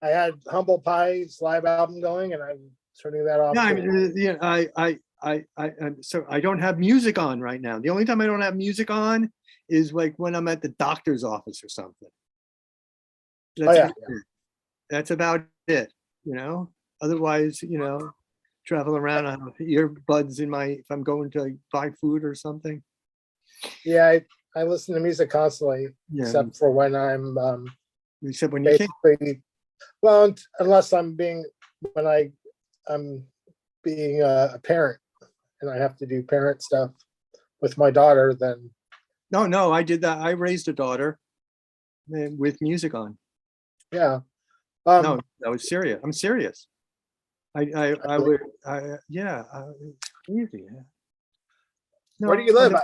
I had Humble Pie's live album going, and I'm turning that off. Yeah, I mean, yeah, so I don't have music on right now. The only time I don't have music on is like when I'm at the doctor's office or something. That's about it. That's about it, you know. Otherwise, you know, travel around, I have earbuds in my, if I'm going to like, buy food or something. Yeah, I listen to music constantly, except for when I'm except when you can't. Well, unless I'm being I'm being a parent and I have to do parent stuff with my daughter, then. No, I did that. I raised a daughter with music on. Yeah. No, that was serious. I'm serious. I would, yeah, it's crazy. Yeah. No, where do you live?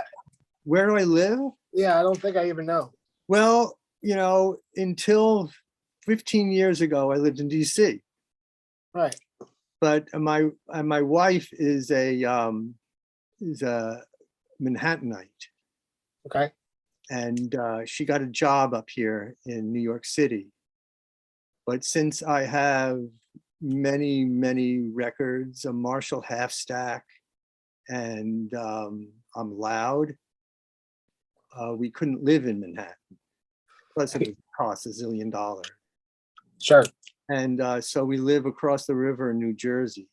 Where do I live? Yeah, I don't think I even know. Well, you know, until 15 years ago, I lived in DC. Right. But my wife is a Manhattanite. Okay. And she got a job up here in New York City. But since I have many, many records, a Marshall half stack, and I'm loud, we couldn't live in Manhattan. Plus it would cost $1 zillion. Sure. And so we live across the river in New Jersey.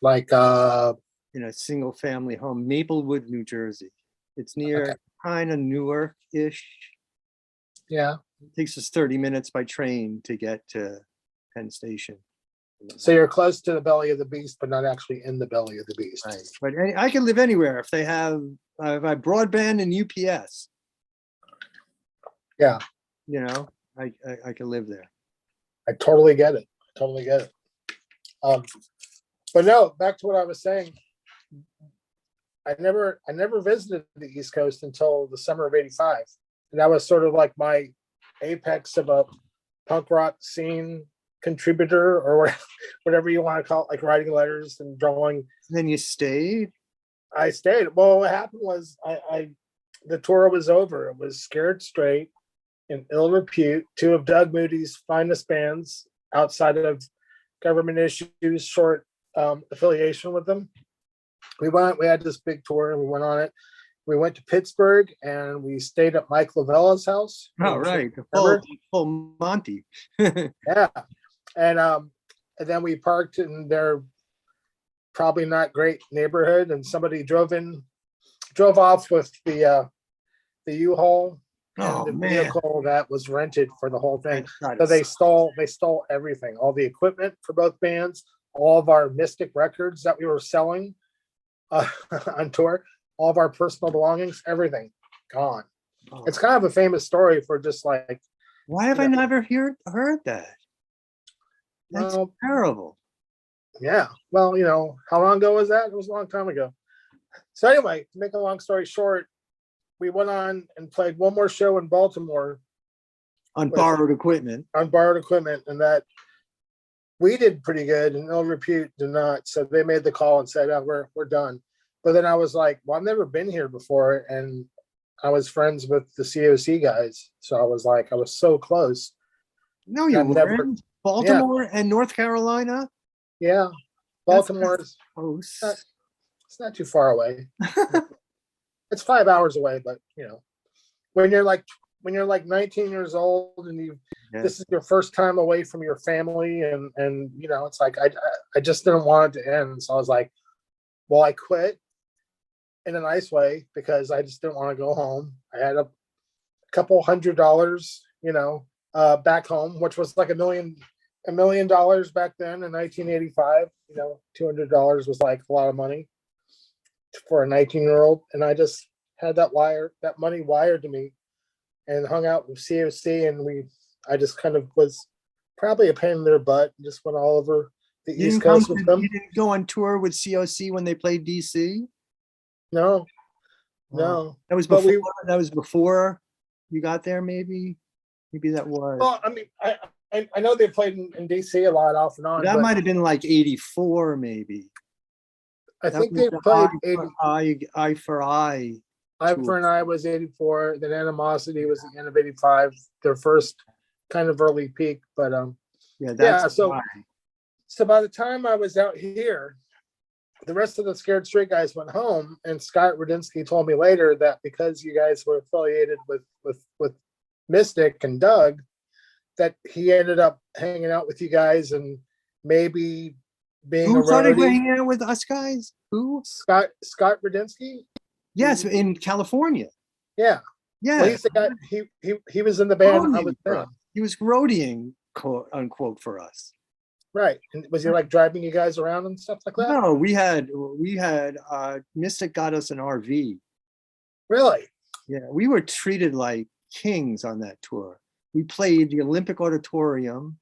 Like in a single family home, Maplewood, New Jersey. It's near kind of Newark-ish. Yeah. It takes us 30 minutes by train to get to Penn Station. So you're close to the belly of the beast, but not actually in the belly of the beast. Right. But I can live anywhere if they have broadband and UPS. Yeah. You know, I can live there. I totally get it. But no, back to what I was saying. I never visited the East Coast until the summer of '85. And that was sort of like my apex of a punk rock scene contributor, or whatever you want to call it, like writing letters and drawing. And then you stayed? I stayed. Well, what happened was the tour was over. It was Scared Straight and Ill Repute, two of Doug Moody's finest bands outside of government issues, short affiliation with them. We had this big tour and we went on it. We went to Pittsburgh and we stayed at Mike Lavella's house. Oh, right. Full Monty. Yeah. And then we parked in their probably not great neighborhood, and somebody drove off with the U-Haul and the vehicle that was rented for the whole thing. So they stole everything, all the equipment for both bands, all of our Mystic records that we were selling on tour, all of our personal belongings, everything gone. Oh. It's kind of a famous story for just like. Why have I never heard that? That's terrible. Yeah. Well, how long ago was that? It was a long time ago. So anyway, to make a long story short, we went on and played one more show in Baltimore. On borrowed equipment. On borrowed equipment. And that we did pretty good and Ill Repute did not. So they made the call and said, oh, we're done. But then I was like, well, I've never been here before. And I was friends with the COC guys. So I was like, I was so close. No, you weren't. Baltimore and North Carolina? Yeah. Baltimore's close. It's not too far away. It's 5 hours away, but when you're like 19 years old and this is your first time away from your family and it's like I just didn't want it to end. So I was like, well, I quit in a nice way because I just didn't want to go home. I had a couple $100, back home, which was like $1 million back then in 1985. $200 was like a lot of money for a 19-year-old, and I just had that money wired to me, and hung out with COC, and I just kind of was probably a pain in their butt, and just went all over the East Coast with them. You didn't go on tour with COC when they played DC? No. That was before. That was before you got there, maybe. Maybe that was. Well, I mean, I know they played in DC a lot off and on. That might have been like 84, maybe. I think they played Eye for Eye. Eye for an Eye was 84. Then Animosity was the end of 85. Their first kind of early peak. But Yeah, that's so why. so by the time I was out here, the rest of the Scared Straight guys went home, and Scott Radinsky told me later that because you guys were affiliated with Mystic and Doug, that he ended up hanging out with you guys and maybe being a Who started roadie. hanging out with us guys? Who? Scott Radinsky. Yes, in California. Yeah. Yeah. Well, he's the guy. He was in the band I was in. He was roadieing, quote unquote, for us. Right. And was he like driving you guys around and stuff like that? No, we had Mystic got us an RV. Really? Yeah, we were treated like kings on that tour. We played the Olympic Auditorium.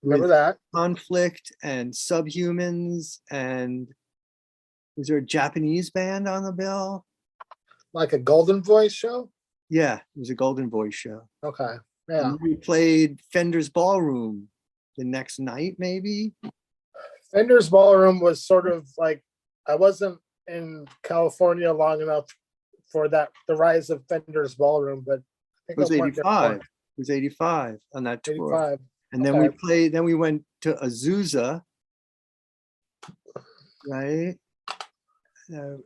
Remember that? Conflict and Subhumans, and was there a Japanese band on the bill? Like a Golden Voice show? Yeah, it was a Golden Voice show. Okay. Yeah. And we played Fender's Ballroom the next night, maybe. Fender's Ballroom was sort of like, I wasn't in California long enough for the rise of Fender's Ballroom, but I think It was 85. It was 85 on that tour. 85. And then we played, then we went to Azusa, right? To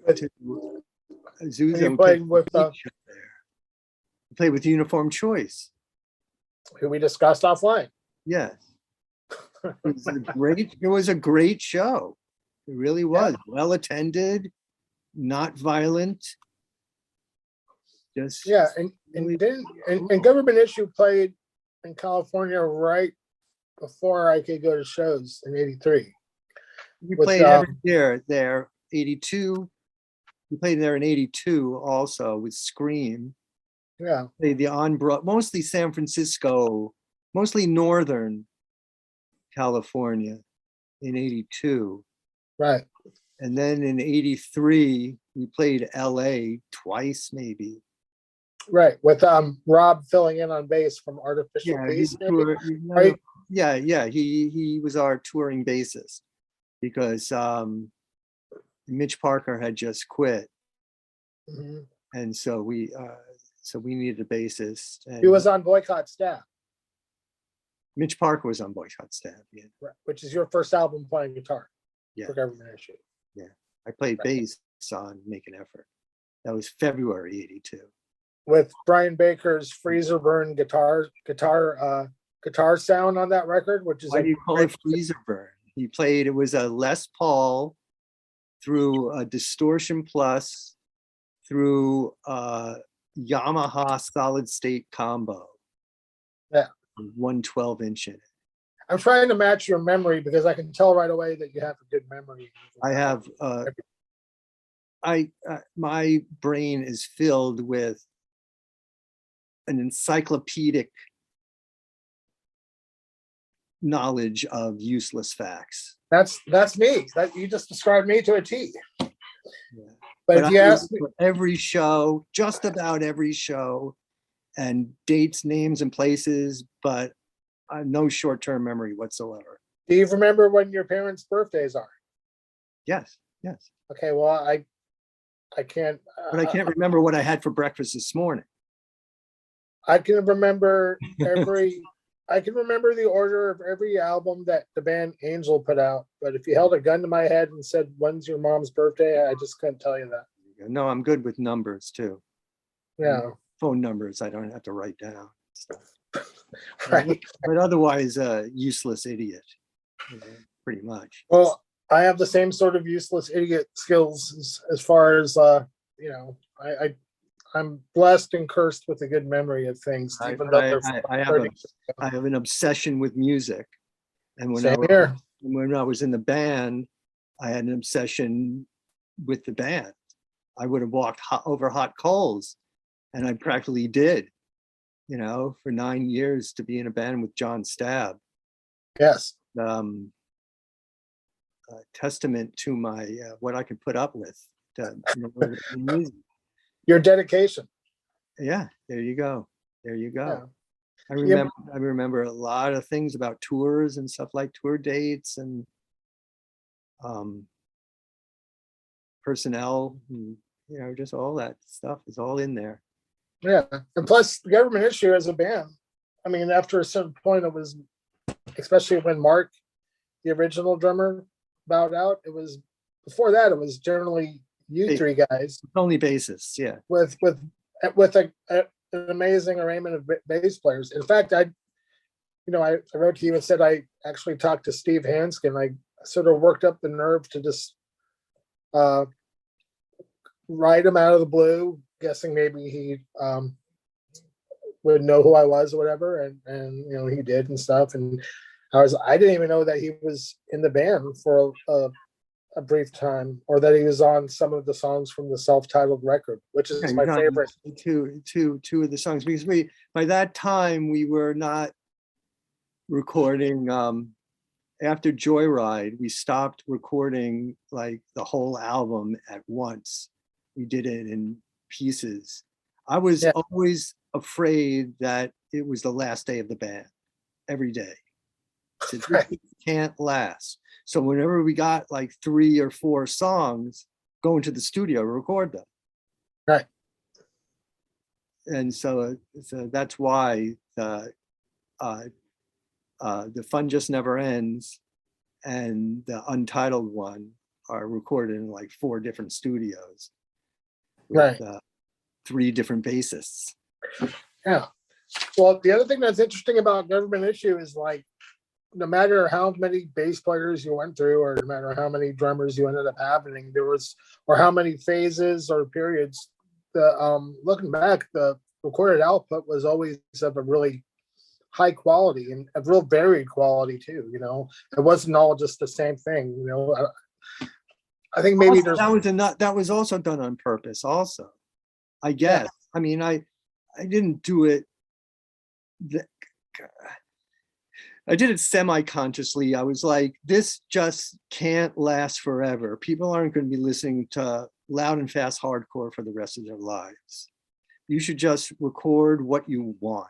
Azusa. You played with we played with Uniform Choice. Who we discussed offline. Yes. It was a great show. It really was. Yeah. Well attended, not violent. Just and Government Issue played in California right before I could go to shows in '83. We played every year there. 82. We played there in 82 also with Scream. Yeah. Played the mostly San Francisco, mostly Northern California in 82. Right. And then in 83, we played LA twice, maybe. Right. With Rob filling in on bass from Artificial Peace. Right? Yeah. He was our touring bassist because Mitch Parker had just quit. Mm-hmm. And so we needed a bassist. And he was on Boycott staff. Mitch Parker was on Boycott staff, yeah. Right. Which is your first album playing guitar for Government Issue. Yeah. I played bass on Make an Effort. That was February 82. With Brian Baker's freezer burn guitar sound on that record, which is why do you call it freezer burn? He played, it was a Les Paul through a Distortion Plus through a Yamaha solid state combo. Yeah. 112-inch in it. I'm trying to match your memory because I can tell right away that you have a good memory. I have my brain is filled with an encyclopedic knowledge of useless facts. That's me. That you just described me to a T. Yeah. But if you ask me, for every show, just about every show, and dates, names, and places, but no short-term memory whatsoever. Do you remember when your parents' birthdays are? Yes. Okay, well, I can't. But I can't remember what I had for breakfast this morning. I can remember I can remember the order of every album that the band Angel put out. But if you held a gun to my head and said, "When's your mom's birthday?" I just couldn't tell you that. No, I'm good with numbers too. Yeah. Phone numbers I don't have to write down. Right. But otherwise, useless idiot, pretty much. Well, I have the same sort of useless idiot skills as far as I'm blessed and cursed with a good memory of things. I have an obsession with music, and when I was in the band, I had an obsession with the band. I would have walked over hot coals, and I practically did. For 9 years to be in a band with John Stabb. Yes. Testament to my what I could put up with. Your dedication. Yeah, there you go. Yeah. I remember a lot of things about tours and stuff, like tour dates and personnel, and, just all that stuff is all in there. Yeah, and plus the Government Issue as a band. I mean, after a certain point, it was especially when Mark, the original drummer, bowed out. It was before that. It was generally you three guys, only bassists, yeah. with an amazing arrangement of bass players. In fact, I wrote to you and said I actually talked to Steve Hanskin. I sort of worked up the nerve to just write him out of the blue, guessing maybe he would know who I was or whatever, and he did and stuff. And I didn't even know that he was in the band for a brief time, or that he was on some of the songs from the self-titled record, which is my favorite. Two of the songs, because by that time we were not recording. After Joyride, we stopped recording like the whole album at once. We did it in pieces. I was always afraid that it was the last day of the band every day. So this can't last. So whenever we got like 3 or 4 songs, go into the studio, record them. Right. And so that's why the Fun Just Never Ends and the Untitled one are recorded in like 4 different studios. With, right. 3 different bassists. Yeah. Well, the other thing that's interesting about Government Issue is like, no matter how many bass players you went through, or no matter how many drummers you ended up having, or how many phases or periods, looking back, the recorded output was always of a really high quality and a real varied quality too. It wasn't all just the same thing. I think maybe also, that was also done on purpose. Also, I guess. Yeah. I mean, I didn't do it. I did it semi-consciously. I was like, this just can't last forever. People aren't going to be listening to loud and fast hardcore for the rest of their lives. You should just record what you want.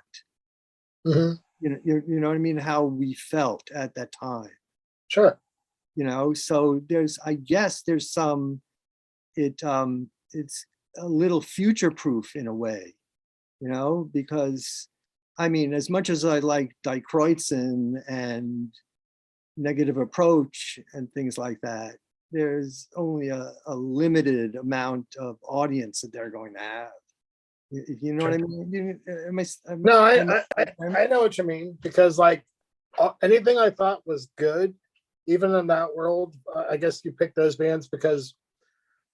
Mm-hmm. You know what I mean? How we felt at that time. Sure. So I guess there's some, it's a little future-proof in a way, because I mean, as much as I like Die Kreuzen and Negative Approach and things like that, there's only a limited amount of audience that they're going to have. You know what I mean? I know what you mean, because like anything I thought was good, even in that world, I guess you picked those bands because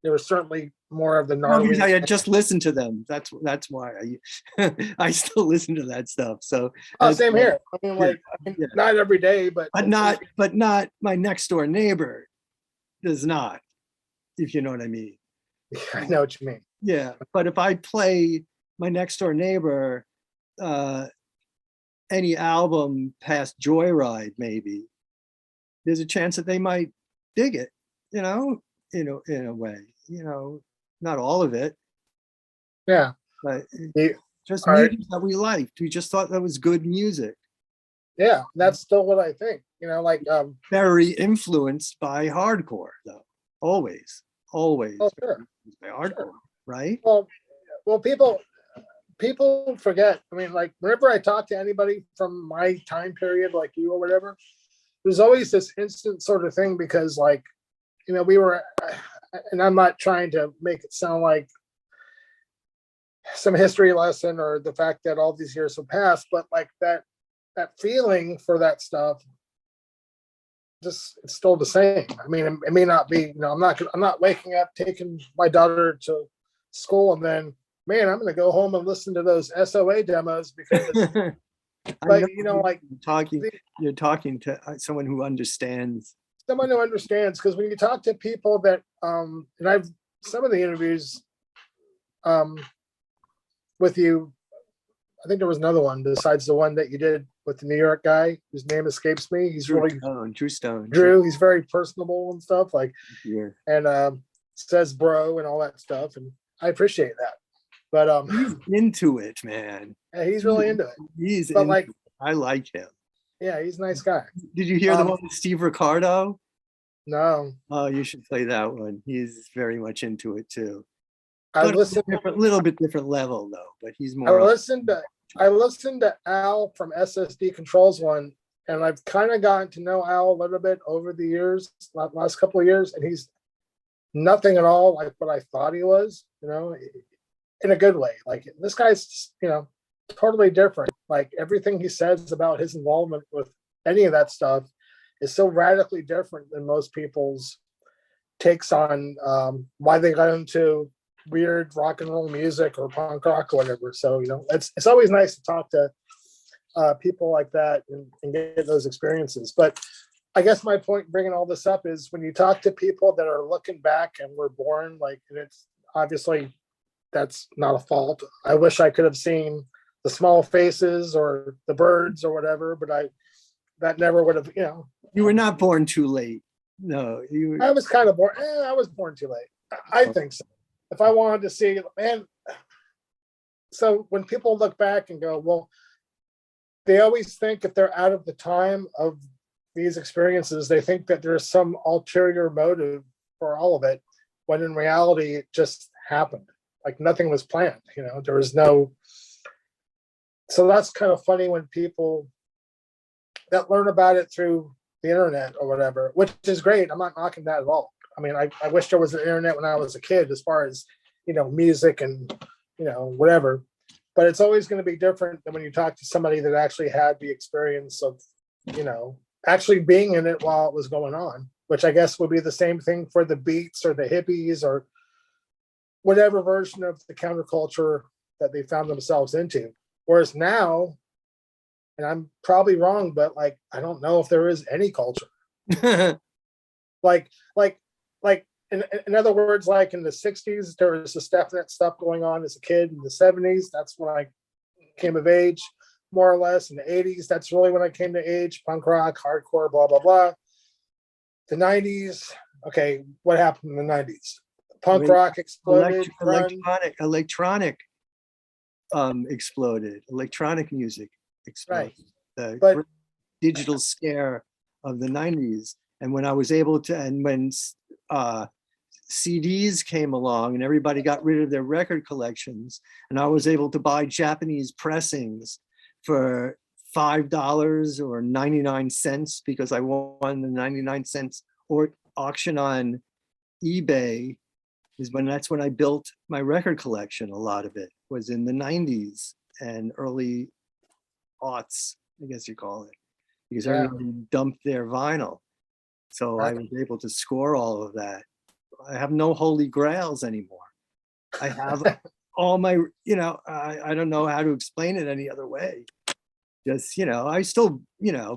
there was certainly more of the gnarly. I had just listened to them. That's why I still listen to that stuff. So same here. I mean, not every day, but not my next door neighbor does not, if you know what I mean. Yeah, I know what you mean. Yeah, but if I play my next door neighbor any album past Joyride, maybe there's a chance that they might dig it, in a way, not all of it. Yeah. But just music that we liked. We just thought that was good music. Yeah, that's still what I think. Very influenced by hardcore, though. Always. Oh, sure. By hardcore, sure. Right? Well, people forget. I mean, like, whenever I talk to anybody from my time period, like you or whatever, there's always this instant sort of thing, because like, we were, and I'm not trying to make it sound like some history lesson or the fact that all these years have passed, but like that feeling for that stuff, just, it's still the same. I mean, it may not be, I'm not waking up, taking my daughter to school, and then, man, I'm going to go home and listen to those SOA demos because, but you're talking to someone who understands. Someone who understands, because when you talk to people that, and I've, some of the interviews with you, I think there was another one besides the one that you did with the New York guy whose name escapes me. He's Drew Stone. Drew. He's very personable and stuff, like, yeah. And says bro and all that stuff, and I appreciate that. But he's into it, man. Yeah, he's really into it. I like him. Yeah, he's a nice guy. Did you hear the one with Steve Ricardo? No. Oh, you should play that one. He's very much into it too. I listened a little bit different level though, but he's more. I listened to Al from SSD Controls one, And I've kind of gotten to know Al a little bit over the years, last couple of years, and he's nothing at all like what I thought he was, in a good way. Like this guy's, totally different. Like everything he says about his involvement with any of that stuff is so radically different than most people's takes on why they got into weird rock and roll music or punk rock or whatever. So, it's always nice to talk to people like that and get those experiences. But I guess my point bringing all this up is when you talk to people that are looking back and were born, like, and it's obviously that's not a fault. I wish I could have seen the Small Faces or the Birds or whatever, but that never would have, You were not born too late. No, I was kind of born. I was born too late. I think so. If I wanted to see, man. So when people look back and go, well, they always think if they're out of the time of these experiences, they think that there's some ulterior motive for all of it, when in reality, it just happened. Like nothing was planned, there was no. So that's kind of funny when people that learn about it through the internet or whatever, which is great. I'm not knocking that at all. I mean, I wish there was an internet when I was a kid, as far as, music and, whatever. But it's always going to be different than when you talk to somebody that actually had the experience of, actually being in it while it was going on, which I guess would be the same thing for the Beats or the hippies or whatever version of the counterculture that they found themselves into. Whereas now, and I'm probably wrong, but like, I don't know if there is any culture. like, in other words, like in the 60s, there was this definite stuff going on as a kid. In the 70s, that's when I came of age, more or less. In the 80s, that's really when I came to age, punk rock, hardcore, blah, blah, blah. The 90s, okay, what happened in the 90s? Punk rock exploded. Electronic exploded. Electronic music exploded. Right. The digital scare of the 90s. And when I was able to, and when CDs came along and everybody got rid of their record collections, and I was able to buy Japanese pressings for $5 or 99 cents because I won the 99 cents or auction on eBay, that's when I built my record collection. A lot of it was in the 90s and early aughts, I guess you call it, because everybody dumped their vinyl. So I was able to score all of that. I have no holy grails anymore. I have all my, I don't know how to explain it any other way. Just, I still,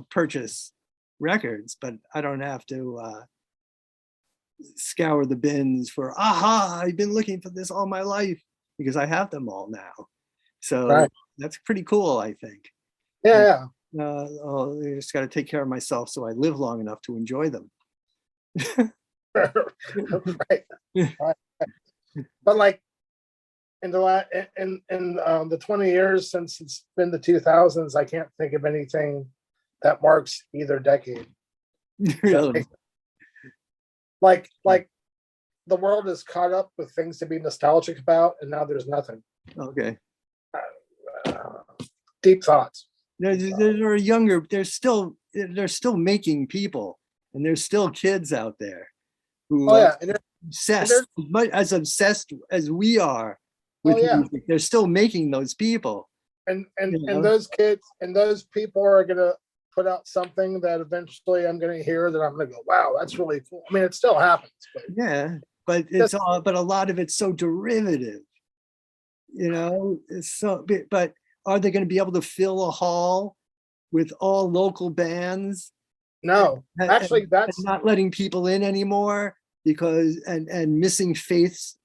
purchase records, but I don't have to scour the bins for, I've been looking for this all my life, because I have them all now. So that's pretty cool, I think. Yeah. I just got to take care of myself so I live long enough to enjoy them. Right. But like in the 20 years since it's been the 2000s, I can't think of anything that marks either decade. Really? Like the world is caught up with things to be nostalgic about, and now there's nothing. Okay. Deep thoughts. They're younger. They're still making people, and there's still kids out there who are obsessed, as obsessed as we are with music. They're still making those people. And those kids and those people are gonna put out something that eventually I'm gonna hear that I'm gonna go, wow, that's really cool. I mean, it still happens. But but a lot of it's so derivative. It's so. But are they going to be able to fill a hall with all local bands? No, actually, that's not letting people in anymore because and Missing Faith's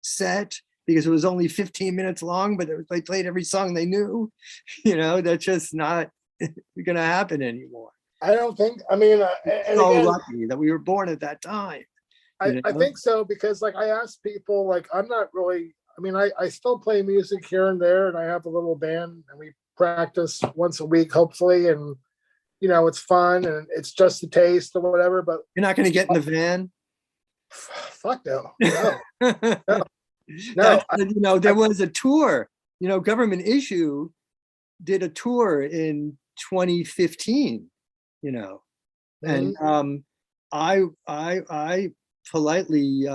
set because it was only 15 minutes long, but they played every song they knew. That's just not going to happen anymore. I don't think. I mean, lucky that we were born at that time. I think so, because like I asked people, like I'm not really. I mean, I still play music here and there, and I have a little band, and we practice once a week, hopefully, and it's fun, and it's just a taste or whatever. But you're not going to get in the van. Fuck no. No. There was a tour. Government Issue did a tour in 2015, you know. Mhm. And I politely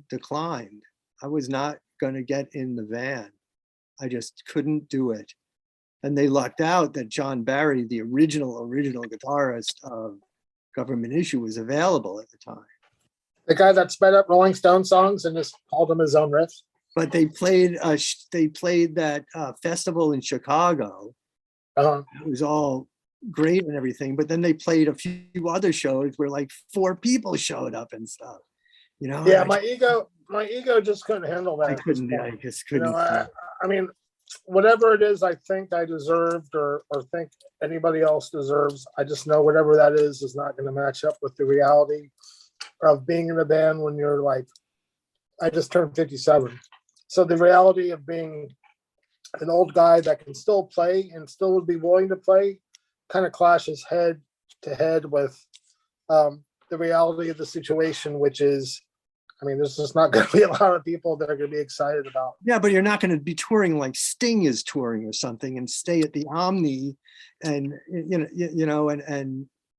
declined. I was not going to get in the van. I just couldn't do it. And they lucked out that John Barry, the original guitarist of Government Issue, was available at the time. The guy that sped up Rolling Stone songs and just called them his own riffs. But they played that festival in Chicago. Uh-huh. It was all great and everything, but then they played a few other shows where like 4 people showed up and stuff. You know? Yeah, my ego just couldn't handle that. I couldn't. I just You couldn't. know, I mean, whatever it is I think I deserved or think anybody else deserves, I just know whatever that is not going to match up with the reality of being in a band when you're like, I just turned 57. So the reality of being an old guy that can still play and still would be willing to play kind of clashes head to head with the reality of the situation, which is, I mean, there's just not going to be a lot of people that are going to be excited about. Yeah, but you're not going to be touring like Sting is touring or something, and stay at the Omni, and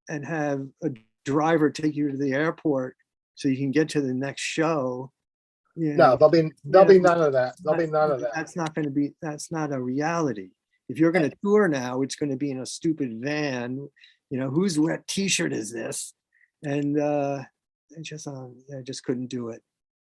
and have a driver take you to the airport so you can get to the next show. You know, No, there'll be none of that. There'll be none of that. That's not going to be. That's not a reality. If you're going to tour now, it's going to be in a stupid van. You know, whose wet T-shirt is this? And I just couldn't do it.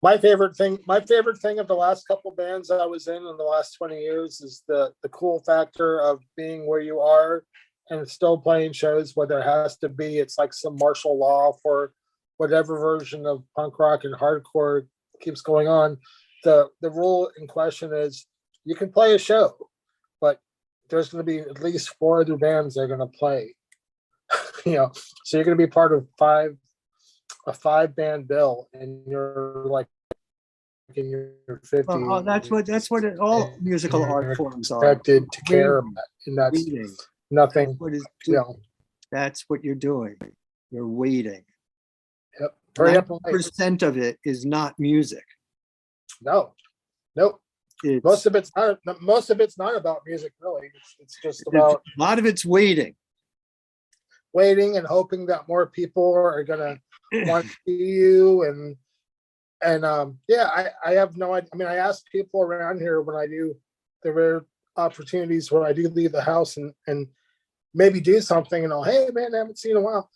My favorite thing of the last couple bands I was in the last 20 years is the cool factor of being where you are and still playing shows where there has to be, it's like some martial law for whatever version of punk rock and hardcore keeps going on. The rule in question is you can play a show, but there's going to be at least 4 other bands that are going to play. You know, so you're going to be part of a 5-band bill, and you're like in your 50s. Oh, that's what all musical art forms are. Expected to care about, and that's waiting. nothing. That's what you're doing. You're waiting. Yep. 90% of it is not music. No, nope. Most of it's not about music, really. It's just about a lot of it's waiting and hoping that more people are gonna want to see you. And I have no idea. I mean, I ask people around here when I do the rare opportunities where I do leave the house and maybe do something, and hey man, I haven't seen in a while.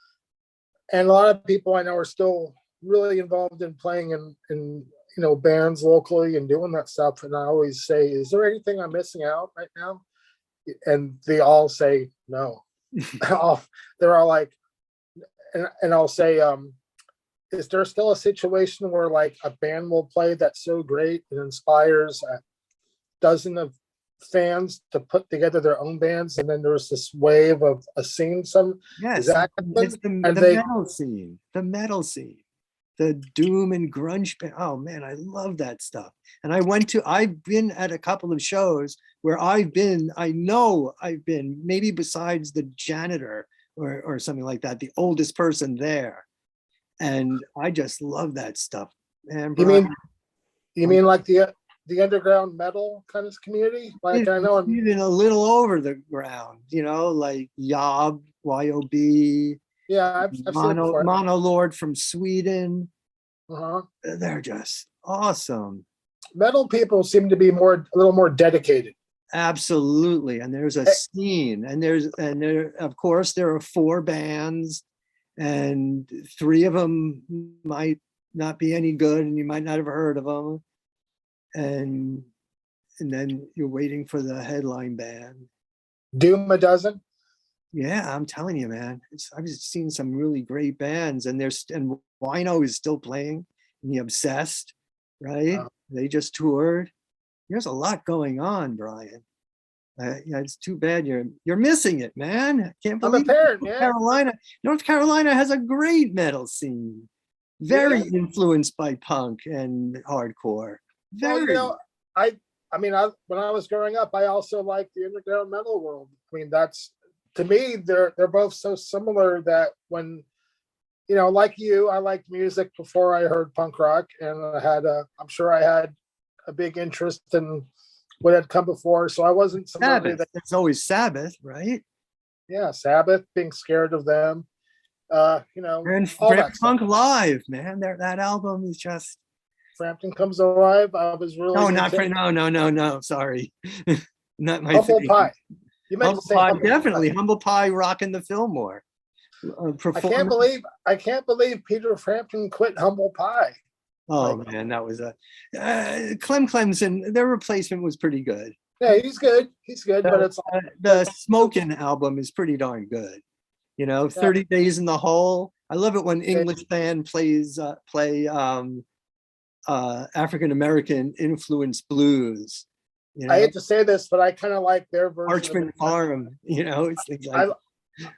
And a lot of people I know are still really involved in playing in bands locally and doing that stuff. And I always say, is there anything I'm missing out right now? And they all say no. They're all like, and I'll say, is there still a situation where like a band will play that's so great and inspires a dozen of fans to put together their own bands, and then there's this wave of a scene? It's the metal scene, the doom and grunge band. Oh man, I love that stuff. And I've been at a couple of shows where I've been maybe besides the janitor or something like that, the oldest person there. And I just love that stuff, man. You mean like the underground metal kind of community? Like I know I'm even a little over the ground, like YOB. Yeah, I've seen Monolord from Sweden. Uh-huh. They're just awesome. Metal people seem to be a little more dedicated. Absolutely, and there's a scene, and there of course there are 4 bands, and 3 of them might not be any good, and you might not have heard of them, and then you're waiting for the headline band. Doom a dozen. Yeah, I'm telling you, man. I've just seen some really great bands, and Wino is still playing, and the Obsessed, right? They just toured. There's a lot going on, Brian. It's too bad you're missing it, man. I can't believe North Carolina has a great metal scene, very influenced by punk and hardcore. Very. Well, when I was growing up, I also liked the underground metal world. I mean, that's, to me, they're both so similar that when, like you, I liked music before I heard punk rock, and I'm sure I had a big interest in what had come before. So I wasn't somebody Sabbath. It's always Sabbath, right? Yeah, Sabbath, being scared of them. And All that Funk stuff. Live, man, that album is just Frampton Comes Alive. I was really no, not into. for no. Sorry, not my Humble thing. Pie. You meant to Humble say Pie, Humble definitely Pie. Humble Pie, rocking the Fillmore. I can't believe Peter Frampton quit Humble Pie. Oh man, that was a Clem Clemson. Their replacement was pretty good. Yeah, he's good. He's good, but it's The Smokin' album is pretty darn good. 30 Days in the Hole. I love it when English band play African American influenced blues. I hate to say this, but I kind of like their version. Parchment Farm. It's things like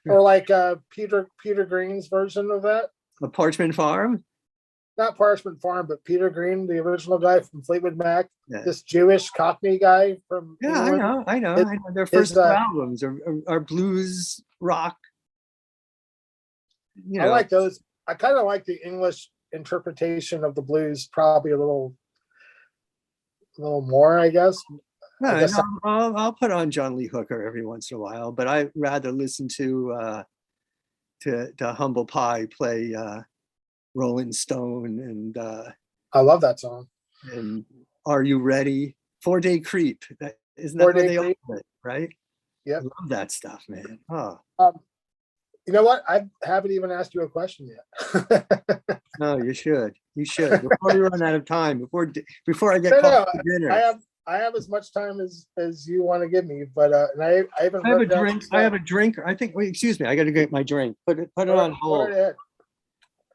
or like Peter Green's version of that. The Parchment Farm. Not Parchment Farm, but Peter Green, the original guy from Fleetwood Mac, Yeah. this Jewish Cockney guy from England. I know. Their first two albums are blues rock. I like those. I kind of like the English interpretation of the blues, probably a little more, I guess. I'll put on John Lee Hooker every once in a while, but I rather listen to Humble Pie play Rolling Stone and I love that song. And Are You Ready? 4 Day Creep. Isn't that where they opened it, right? Yeah. I love that stuff, man. Oh. You know what? I haven't even asked you a question yet. No, you should. You should. Before we run out of time, before I get called to dinner. I have as much time as you want to give me, but and I haven't. I have a drink. I have a drink. I think. Wait, excuse me. I got to get my drink. Put it on hold.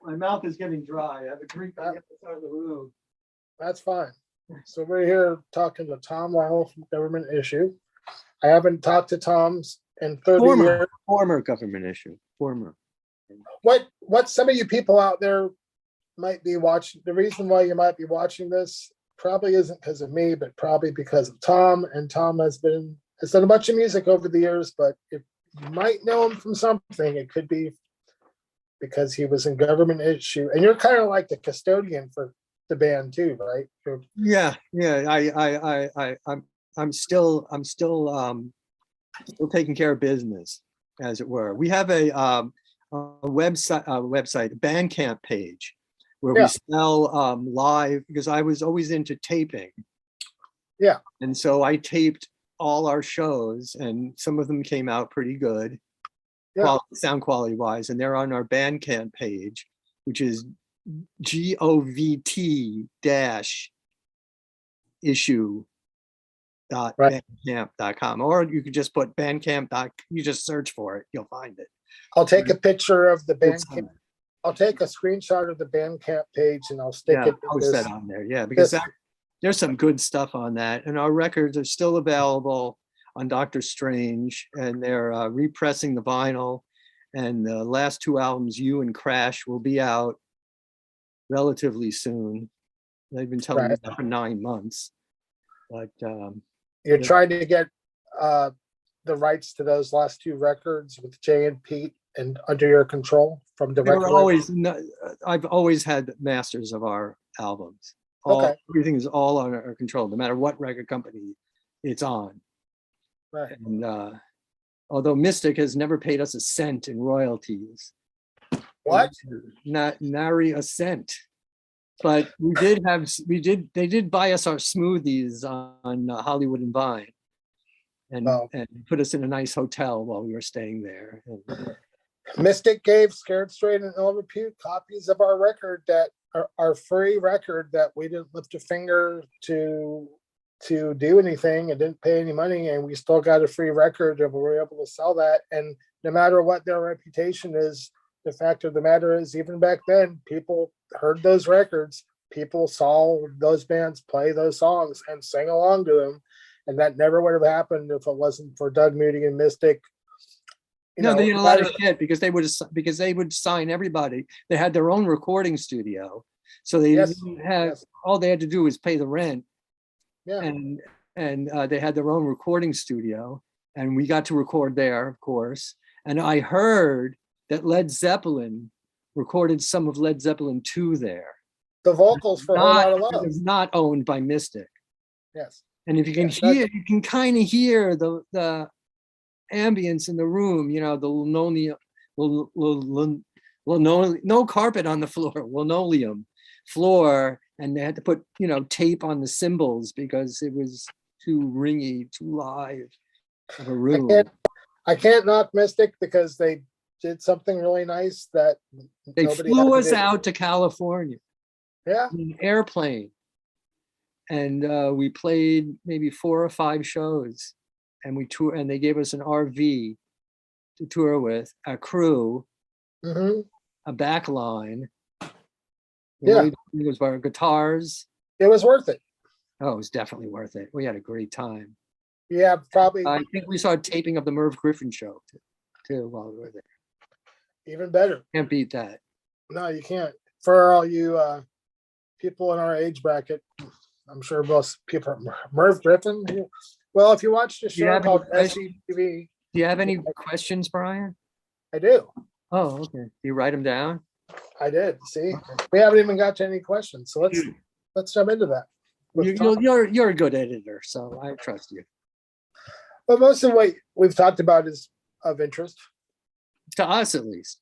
My mouth is getting dry. I have a drink on the other side of the room. That's fine. So we're here talking to Tom Lyle from Government Issue. I haven't talked to Tom's in 30 years. Former Government Issue. Former. What some of you people out there might be watching, the reason why you might be watching this probably isn't because of me, but probably because of Tom. And Tom has done a bunch of music over the years, but if you might know him from something, it could be because he was in Government Issue. And you're kind of like the custodian for the band too, right? Yeah. I'm still taking care of business, as it were. We have a website, Bandcamp page, where we sell live, because I was always into taping. Yeah. And so I taped all our shows, and some of them came out pretty good, sound quality wise, and they're on our Bandcamp page, which is govt-issue.bandcamp.com, or you could just put Bandcamp. You just search for it, you'll find it. I'll take a picture of the Bandcamp. I'll take a screenshot of the Bandcamp page and I'll stick it. Post that on there. Yeah, because there's some good stuff on that, and our records are still available on Dr. Strange, and they're repressing the vinyl, and the last two albums, You and Crash, will be out relatively soon. They've been telling me that for 9 months, but you're trying to get the rights to those last two records with Jay and Pete and under your control from the record. I've always had masters of our albums. Everything is all on our control, no matter what record company it's on. Right. And although Mystic has never paid us a cent in royalties. What? Not nary a cent. But they did buy us our smoothies on Hollywood and Vine, and put us in a nice hotel while we were staying there. Mystic gave Scared Straight and Ill Repute copies of our record, that our free record, that we didn't lift a finger to do anything and didn't pay any money, and we still got a free record, and we were able to sell that. And no matter what their reputation is, the fact of the matter is, even back then, people heard those records, people saw those bands play those songs and sang along to them, and that never would have happened if it wasn't for Doug Moody and Mystic. They did a lot of shit because they would sign everybody. They had their own recording studio, so they didn't have all they had to do was pay the rent. Yeah, and they had their own recording studio, and we got to record there, of course. And I heard that Led Zeppelin recorded some of Led Zeppelin 2 there. The vocals for Whole Lotta Love. It was not owned by Mystic. Yes. And if you can hear, you can kind of hear the ambience in the room, the linoleum, no carpet on the floor, linoleum floor, and they had to put, tape on the cymbals because it was too ringy, too live of a room. I can't knock Mystic because they did something really nice that they flew us out to California. Yeah. In an airplane. And we played maybe 4 or 5 shows, and we toured, and they gave us an RV to tour with, a crew, a back line. Yeah. It was our guitars. It was worth it. Oh, it was definitely worth it. We had a great time. Yeah, probably. I think we saw a taping of the Merv Griffin show too while we were there. Even better. Can't beat that. No, you can't. For all you people in our age bracket, I'm sure most people, Merv Griffin. Well, if you watch the show called SCTV. Do you have any questions, Brian? I do. Oh, okay. Do you write them down? I did. See, we haven't even got to any questions, so let's jump into that. You're a good editor, so I trust you. But most of what we've talked about is of interest to us, at least.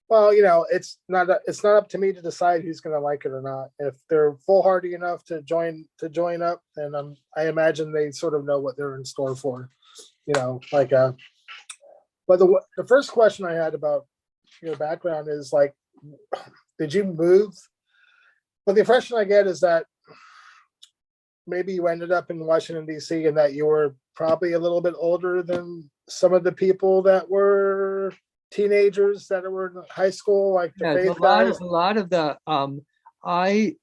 Well, it's not up to me to decide who's going to like it or not. If they're foolhardy enough to join up, then I imagine they sort of know what they're in store for. But the first question I had about your background is like, did you move? Well, the impression I get is that maybe you ended up in Washington, D.C. and that you were probably a little bit older than some of the people that were teenagers that were in high school, like the faith guys. A lot of the I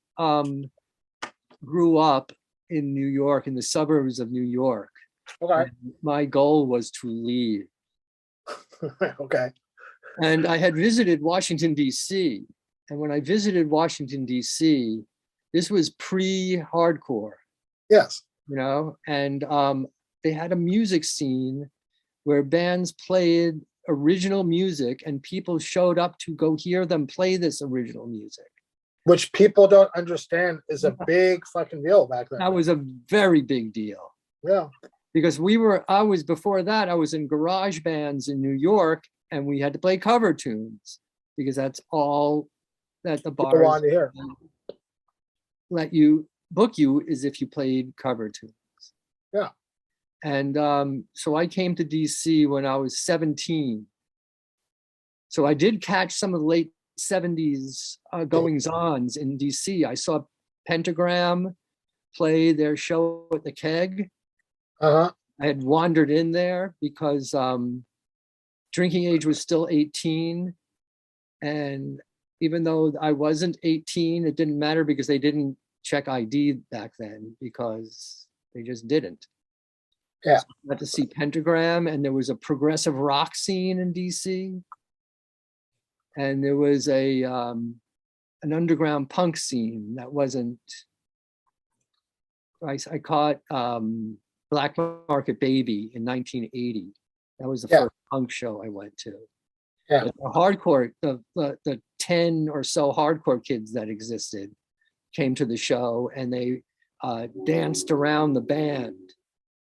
grew up in New York, in the suburbs of New York. Okay. My goal was to leave. Okay. And I had visited Washington, D.C. And when I visited Washington, D.C., this was pre-hardcore. Yes. And they had a music scene where bands played original music and people showed up to go hear them play this original music. Which people don't understand is a big fucking deal back then. That was a very big deal. Yeah. Because before that, I was in garage bands in New York and we had to play cover tunes because that's all that the bars wanted to hear. Let you book you is if you played cover tunes. Yeah. And so I came to DC when I was 17. So I did catch some of the late 70s goings-ons in DC. I saw Pentagram play their show at the Keg. Uh-huh. I had wandered in there because drinking age was still 18. And even though I wasn't 18, it didn't matter because they didn't check ID back then because they just didn't. Yeah. So I got to see Pentagram, and there was a progressive rock scene in DC. And there was an underground punk scene that wasn't, I caught Black Market Baby in 1980. That was the first punk show I went to. Yeah. But the hardcore, the 10 or so hardcore kids that existed came to the show and they danced around the band.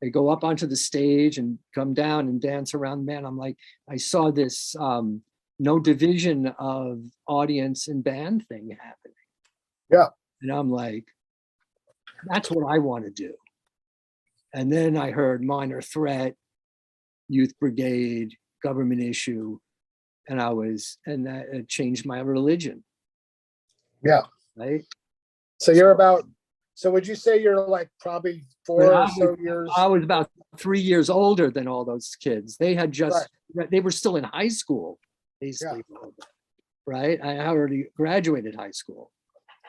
They go up onto the stage and come down and dance around the band. I'm like, I saw this no division of audience and band thing happening. Yeah. And I'm like, that's what I want to do. And then I heard Minor Threat, Youth Brigade, Government Issue, and that changed my religion. Yeah. Right. So would you say you're like probably 4 or so years? I was about 3 years older than all those kids. They had they were still in high school, basically. Yeah. Right. I already graduated high school.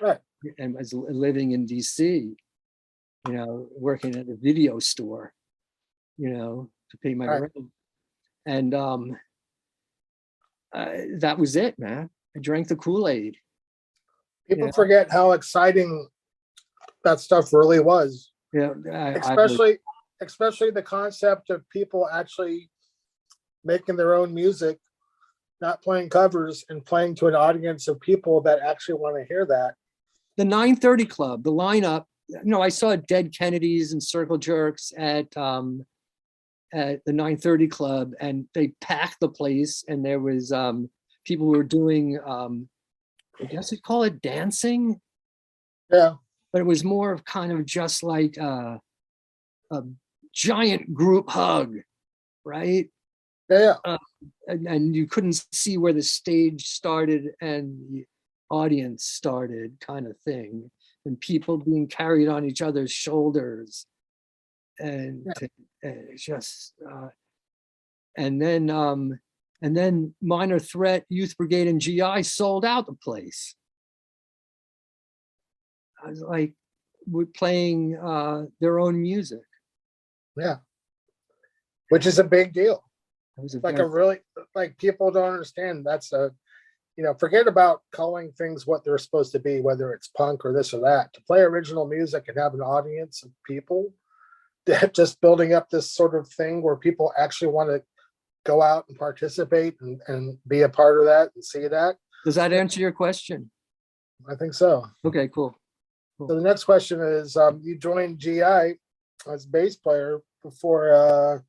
Right. And was living in DC, working at a video store, to pay my rent. And that was it, man. I drank the Kool-Aid. People forget how exciting that stuff really was. Yeah. Especially the concept of people actually making their own music, not playing covers and playing to an audience of people that actually want to hear that. The 930 Club, the lineup, I saw Dead Kennedys and Circle Jerks at at the 930 Club, and they packed the place, and there was people who were doing I guess you'd call it dancing, Yeah. but it was more of kind of just like a giant group hug, right? Yeah. And you couldn't see where the stage started and the audience started, kind of thing, and people being carried on each other's shoulders, and just and then Minor Threat, Youth Brigade, and GI sold out the place. I was like, we're playing their own music. Yeah. Which is a big deal. It was Like a really, like, people don't understand. That's a, forget about calling things what they're supposed to be, whether it's punk or this or that. To play original music and have an audience of people, just building up this sort of thing where people actually want to go out and participate and be a part of that and see that. Does that answer your question? I think so. Okay, cool. So the next question is, you joined GI as bass player before,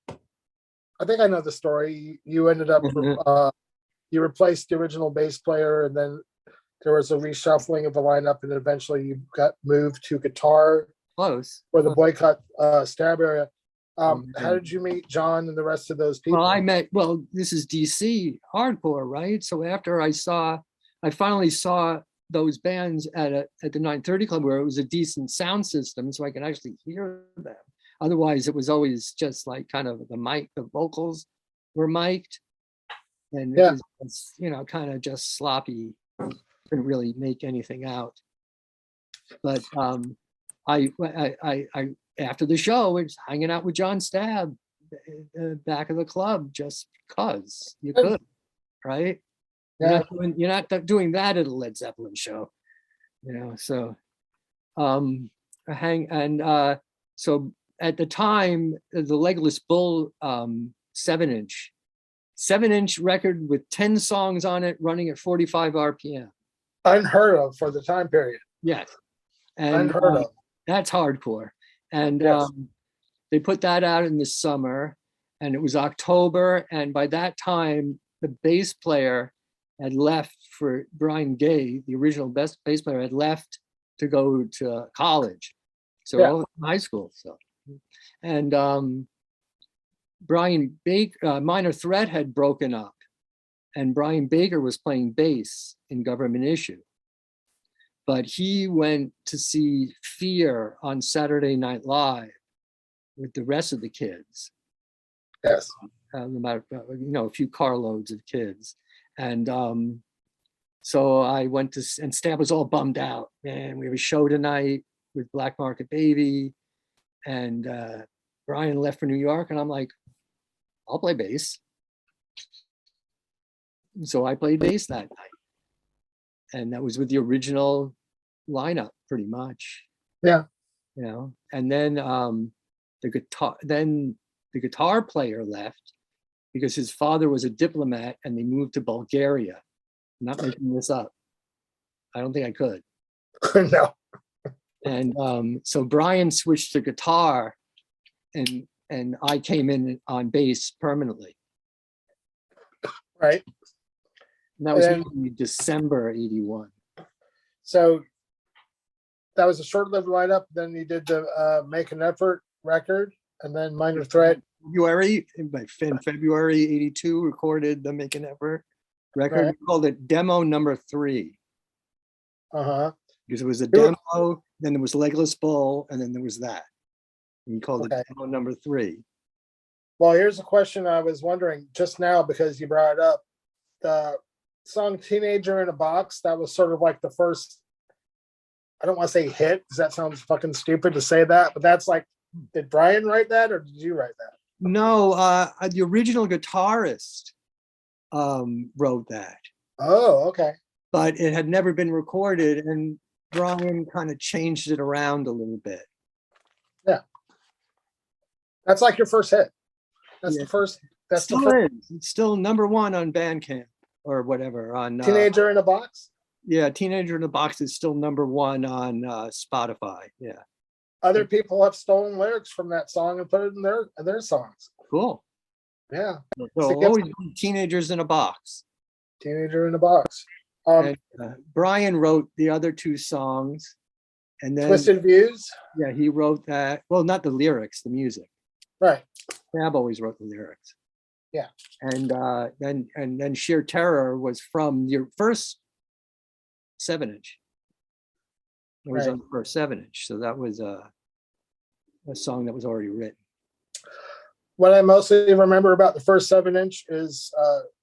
I think I know the story. You ended up, you replaced the original bass player, and then there was a reshuffling of the lineup, and eventually you got moved to guitar. Close. For the Boycott Stab area. How did you meet John and the rest of those people? Well, this is DC hardcore, right? So after I finally saw those bands at the 930 Club, where it was a decent sound system, so I could actually hear them. Otherwise, it was always just like kind of the vocals were mic'd, and it was kind of just sloppy. Couldn't really make anything out. But I after the show was hanging out with John Stab back of the club just because you could, right? Yeah. You're not doing that at a Led Zeppelin show, so so at the time, the Legless Bull 7-inch record with 10 songs on it, running at 45 RPM. Unheard of for the time period. Yes. And unheard of. That's hardcore. And they put that out in the summer, and it was October. And by that time, the bass player had left for Brian Gay, the original bass player, had left to go to college. So high school. So, and Brian Baker, Minor Threat had broken up, and Brian Baker was playing bass in Government Issue. But he went to see Fear on Saturday Night Live with the rest of the kids. Yes. A few carloads of kids. And so I went to, and Stab was all bummed out. Man, we have a show tonight with Black Market Baby. And Brian left for New York, and I'm like, I'll play bass. And so I played bass that night. And that was with the original lineup, pretty much. Yeah. And then the guitar player left because his father was a diplomat, and they moved to Bulgaria. I'm not making this up. I don't think I could. No. And so Brian switched to guitar, and I came in on bass permanently. Right. And that was in December '81. So that was a short-lived lineup. Then you did the Make an Effort record, and then Minor Threat. In February '82, recorded the Make an Effort record. Right. We called it Demo Number 3. Because it was a demo, then there was Legless Bull, and then there was that. And we called it Demo Number 3. Well, here's a question I was wondering just now, because you brought it up. The song Teenager in a Box, that was sort of like the first, I don't want to say hit, because that sounds fucking stupid to say that, but that's like, did Brian write that, or did you write that? No, the original guitarist wrote that. Oh, okay. But it had never been recorded, and Brian kind of changed it around a little bit. Yeah. That's like your first hit. That's the first. That's still the first. Is. It's still #1 on Bandcamp or whatever. On Teenager in a Box? Yeah, Teenager in a Box is still #1 on Spotify. Yeah. other people have stolen lyrics from that song and put it in their songs. Cool. Yeah. So always Teenagers in a Box. Teenager in a Box. And, Brian wrote the other two songs, and then Twisted Views. Yeah, he wrote that. Well, not the lyrics, the music. Right. Tab always wrote the lyrics. Yeah. And then Sheer Terror was from your first 7-inch. It was on the first 7-inch, so that was a song that was already written. What I mostly remember about the first 7-inch is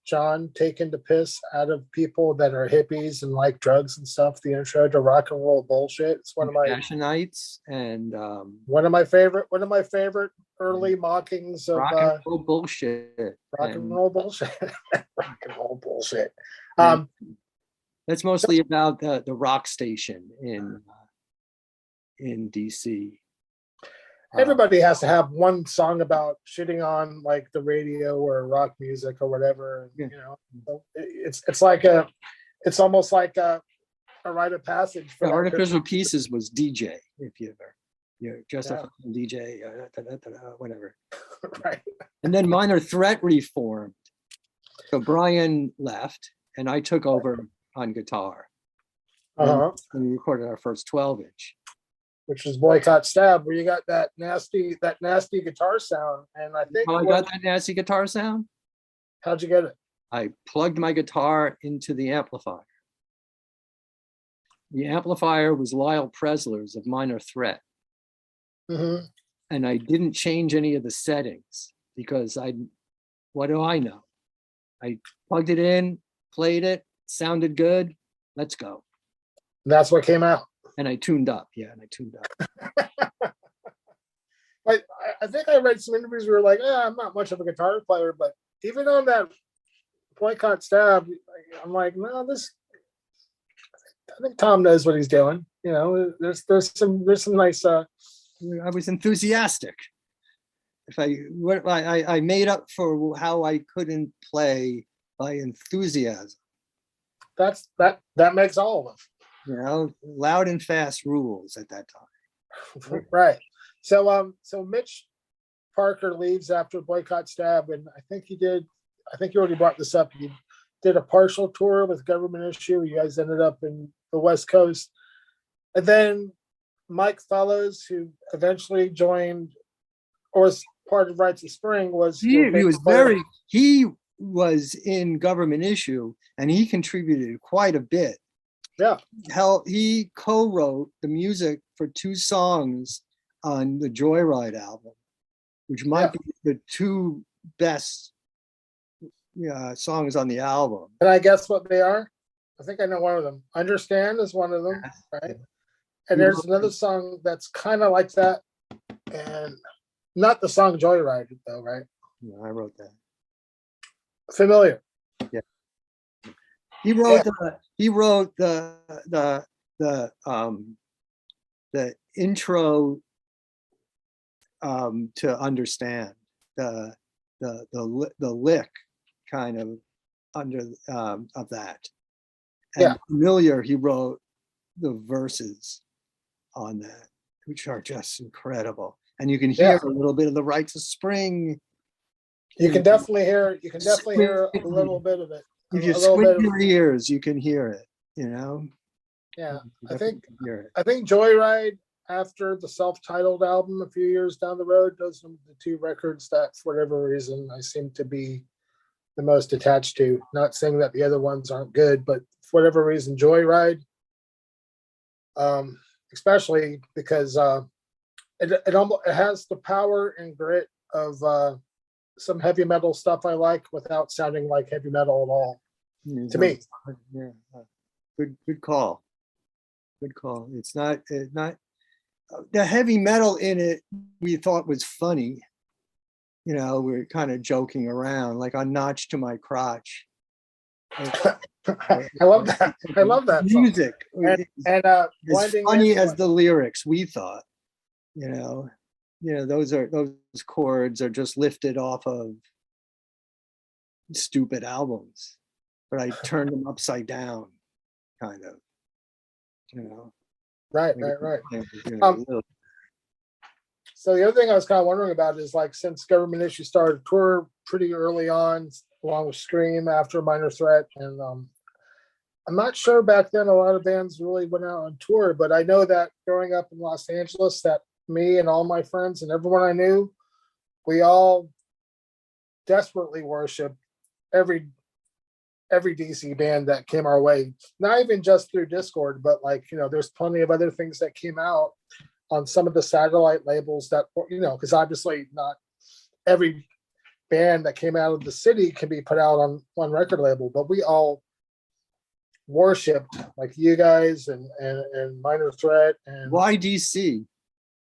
John taking the piss out of people that are hippies and like drugs and stuff. The intro to Rock and Roll Bullshit. It's one of my Passionites and one of my favorite early mockings of Rock and Roll Bullshit. Rock and Roll Bullshit. Rock and Roll Bullshit. That's mostly about the rock station in DC. Everybody has to have one song about shitting on like the radio or rock music or whatever. Yeah. You know, it's almost like a rite of passage. For Artificial Pieces was DJ. If you ever, just a DJ, whatever. Right. And then Minor Threat reformed. So Brian left, and I took over on guitar. And we recorded our first 12-inch. Which was Boycott Stab, where you got that nasty guitar sound. And I think I got that nasty guitar sound. How'd you get it? I plugged my guitar into the amplifier. The amplifier was Lyle Presler's of Minor Threat. Mm-hmm. And I didn't change any of the settings because what do I know? I plugged it in, played it, sounded good. Let's go. That's what came out. And I tuned up. Yeah, and I tuned up. I think I read some interviews where like, I'm not much of a guitar player, but even on that Boycott Stab, I'm like, no, I think Tom knows what he's doing. You know, there's some nice. I was enthusiastic. I made up for how I couldn't play by enthusiasm. That makes all of us. You know, loud and fast rules at that time. Right. So Mitch Parker leaves after Boycott Stab, and I think you already brought this up. You did a partial tour with Government Issue. You guys ended up in the West Coast. And then Mike Fellows, who eventually joined or was part of Rites of Spring, he was in Government Issue, and he contributed quite a bit. Yeah. He co-wrote the music for 2 songs on the Joyride album, which might be the 2 best songs on the album. Can I guess what they are? I think I know one of them. Understand is one of them, right? And there's another song that's kind of like that, and not the song Joyride though, right? No, I wrote that. Familiar. Yeah. He wrote the intro to Understand, the lick kind of under of that. And Familiar, he wrote the verses on that, which are just incredible. And you can hear a little bit of the Rites of Spring. You can definitely hear a little bit of it. If you squint your ears, you can hear it, you know? Yeah, I think Joyride, after the self-titled album a few years down the road, those are the 2 records that, for whatever reason, I seem to be the most attached to. Not saying that the other ones aren't good, but for whatever reason, Joyride, especially because it has the power and grit of some heavy metal stuff I like without sounding like heavy metal at all. To me. Yeah. Good call. Good call. It's not the heavy metal in it we thought was funny. You know, we're kind of joking around, like on Notch to My Crotch. I love that. I love that music. And as funny as the lyrics, we thought. You know, those chords are just lifted off of stupid albums, but I turned them upside down, kind of. You know. Right. So the other thing I was kind of wondering about is like, since Government Issue started a tour pretty early on, along with Scream after Minor Threat, and I'm not sure back then a lot of bands really went out on tour, but I know that growing up in Los Angeles, that me and all my friends and everyone I knew, we all desperately worshiped every DC band that came our way. Not even just through Discord, but like, there's plenty of other things that came out on some of the satellite labels that, because obviously not every band that came out of the city can be put out on one record label, but we all worshipped like you guys and Minor Threat. And why DC?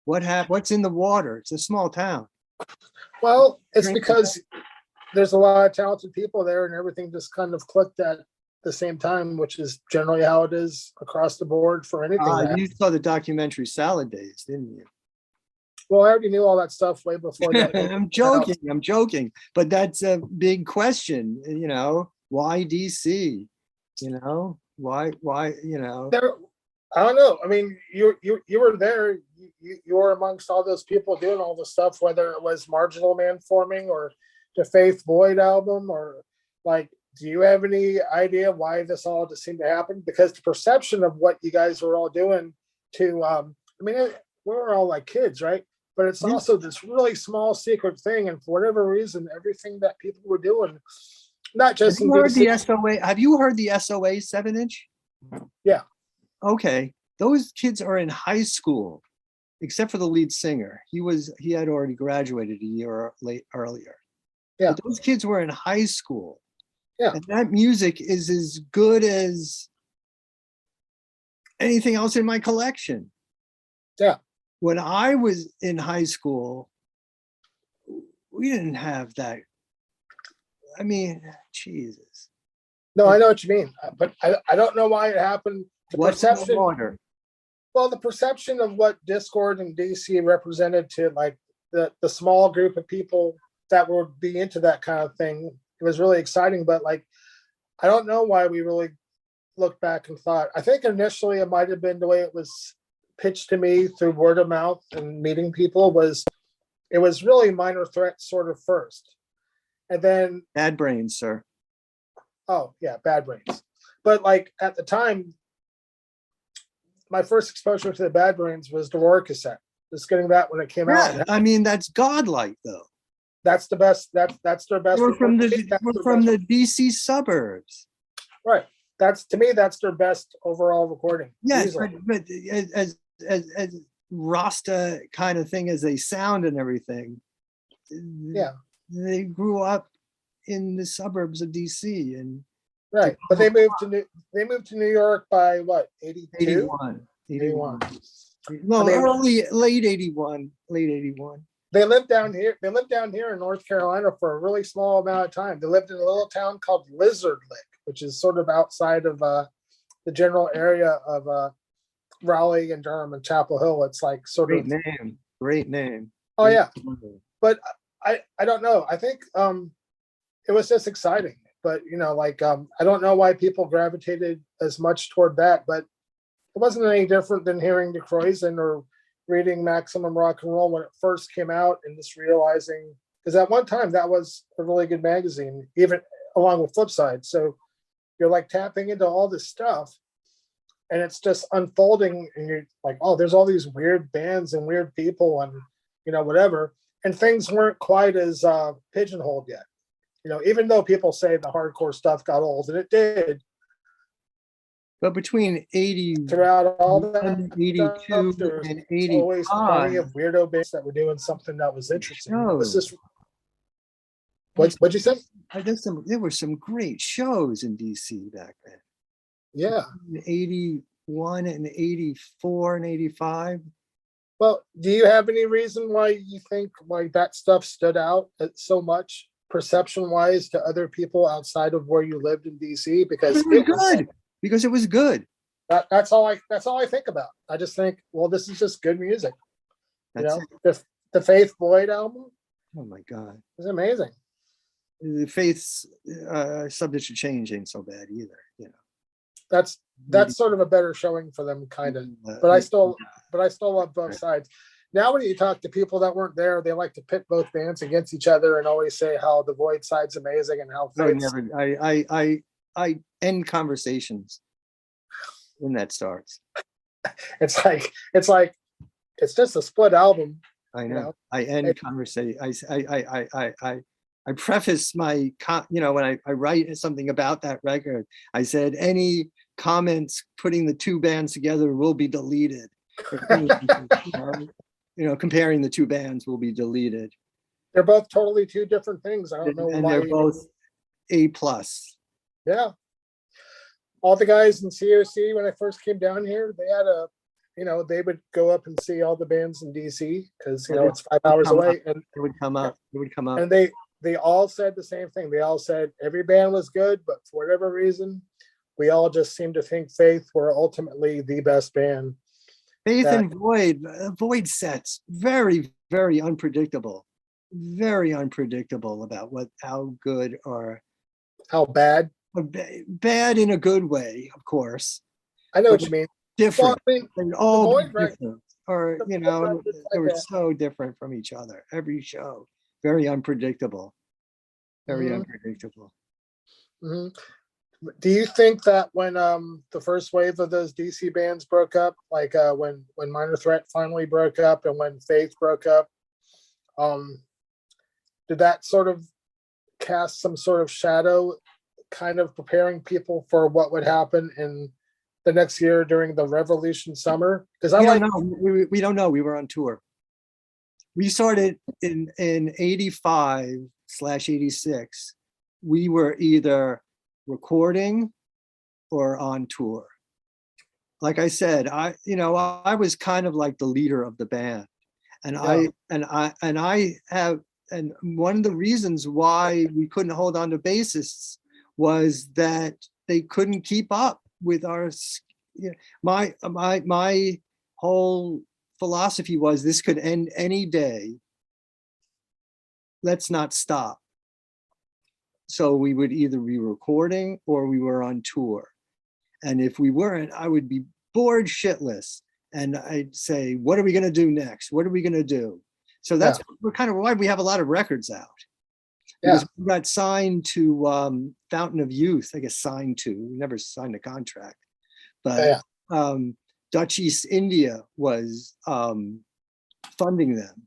What's in the water? It's a small town. Well, it's because there's a lot of talented people there, and everything just kind of clicked at the same time, which is generally how it is across the board for anything. You saw the documentary Salad Days, didn't you? Well, I already knew all that stuff way before that. I'm joking, but that's a big question. Why DC? Why? I don't know. I mean, you were there. You were amongst all those people doing all the stuff, whether it was Marginal Man forming or the Faith Void album, or like, do you have any idea why this all just seemed to happen? Because the perception of what you guys were all doing we were all like kids, right? But it's also this really small secret thing, and for whatever reason, everything that people were doing, not just have you heard the SOA? Have you heard the SOA 7-inch? Yeah. Okay, those kids are in high school, except for the lead singer. He had already graduated a year earlier. Yeah, but those kids were in high school. Yeah, and that music is as good as anything else in my collection. Yeah. When I was in high school, we didn't have that. I mean, Jesus. No, I know what you mean, but I don't know why it happened. What's in the water? Well, the perception of what Discord and DC represented to like the small group of people that would be into that kind of thing, it was really exciting. But like, I don't know why we really looked back and thought. I think initially it might have been the way it was pitched to me through word of mouth and meeting people, it was really Minor Threat sort of first. And then Bad Brains, sir. Oh yeah, Bad Brains. But like at the time, my first exposure to the Bad Brains was the Roar cassette. Just getting that when it came out. I mean, that's godlike though. That's the best. That's their best. We're from the DC suburbs. Right. To me, that's their best overall recording. Yes, but as Rasta kind of thing as they sound and everything. Yeah. They grew up in the suburbs of DC and right, but they moved to New York by what, 82? 81. No, late 81. They lived down here in North Carolina for a really small amount of time. They lived in a little town called Lizard Lick, which is sort of outside of the general area of Raleigh and Durham and Chapel Hill. It's like sort of great name. Oh yeah, but I don't know. I think it was just exciting, but I don't know why people gravitated as much toward that, but it wasn't any different than hearing De Croixin or reading Maximum Rock and Roll when it first came out, and just realizing, because at one time that was a really good magazine, even along with Flipside. So you're like tapping into all this stuff, and it's just unfolding, and you're like, oh, there's all these weird bands and weird people and whatever, and things weren't quite as pigeonholed yet. Even though people say the hardcore stuff got old, and it did. But between 80 throughout all that 82 stuff, and 85, always plenty of weirdo bands that were doing something that was interesting. What'd you say? There were some great shows in DC back then. Yeah. 81 and 84 and 85. Well, do you have any reason why you think like that stuff stood out so much perception-wise to other people outside of where you lived in DC? Because it was good. That's all I think about. I just think, well, this is just good music. The Faith Void album. Oh my God, it's amazing. The Faith's Subject to Change ain't so bad either. That's sort of a better showing for them, kind of. But I still love both sides. now when you talk to people that weren't there, they like to pit both bands against each other and always say how the Void side's amazing and how Faith's. I end conversations when that starts. It's just a split album. I know. You know? I end conversation. I preface my, when I write something about that record, I said any comments putting the two bands together will be deleted. Comparing the two bands will be deleted. They're both totally two different things. I don't know and why. They're both A+. Yeah. All the guys in COC, when I first came down here, they had they would go up and see all the bands in DC because, it's 5 hours away. And it would come up. And they all said the same thing. They all said every band was good, but for whatever reason, we all just seemed to think Faith were ultimately the best band. Faith and Void sets, very, very unpredictable. Very unpredictable about how good or how bad. Bad in a good way, of course. I know what you mean. Different. Well, I mean, all different. Or, they were so different from each other. Every show, very unpredictable. Very unpredictable. Mm-hmm. Do you think that when the first wave of those DC bands broke up, like when Minor Threat finally broke up and when Faith broke up, did that sort of cast some sort of shadow, kind of preparing people for what would happen in the next year during the Revolution summer? Because we don't know. We were on tour. We started in 85/86. We were either recording or on tour. Like I said, I was kind of like the leader of the band, and and one of the reasons why we couldn't hold on to bassists was that they couldn't keep up with our. My whole philosophy was this could end any day. Let's not stop. So we would either be recording or we were on tour. And if we weren't, I would be bored shitless. And I'd say, what are we going to do next? What are we going to do? So that's kind of why we have a lot of records out. Because we got signed to Fountain of Youth, I guess we never signed a contract. But Dutch East India was funding them.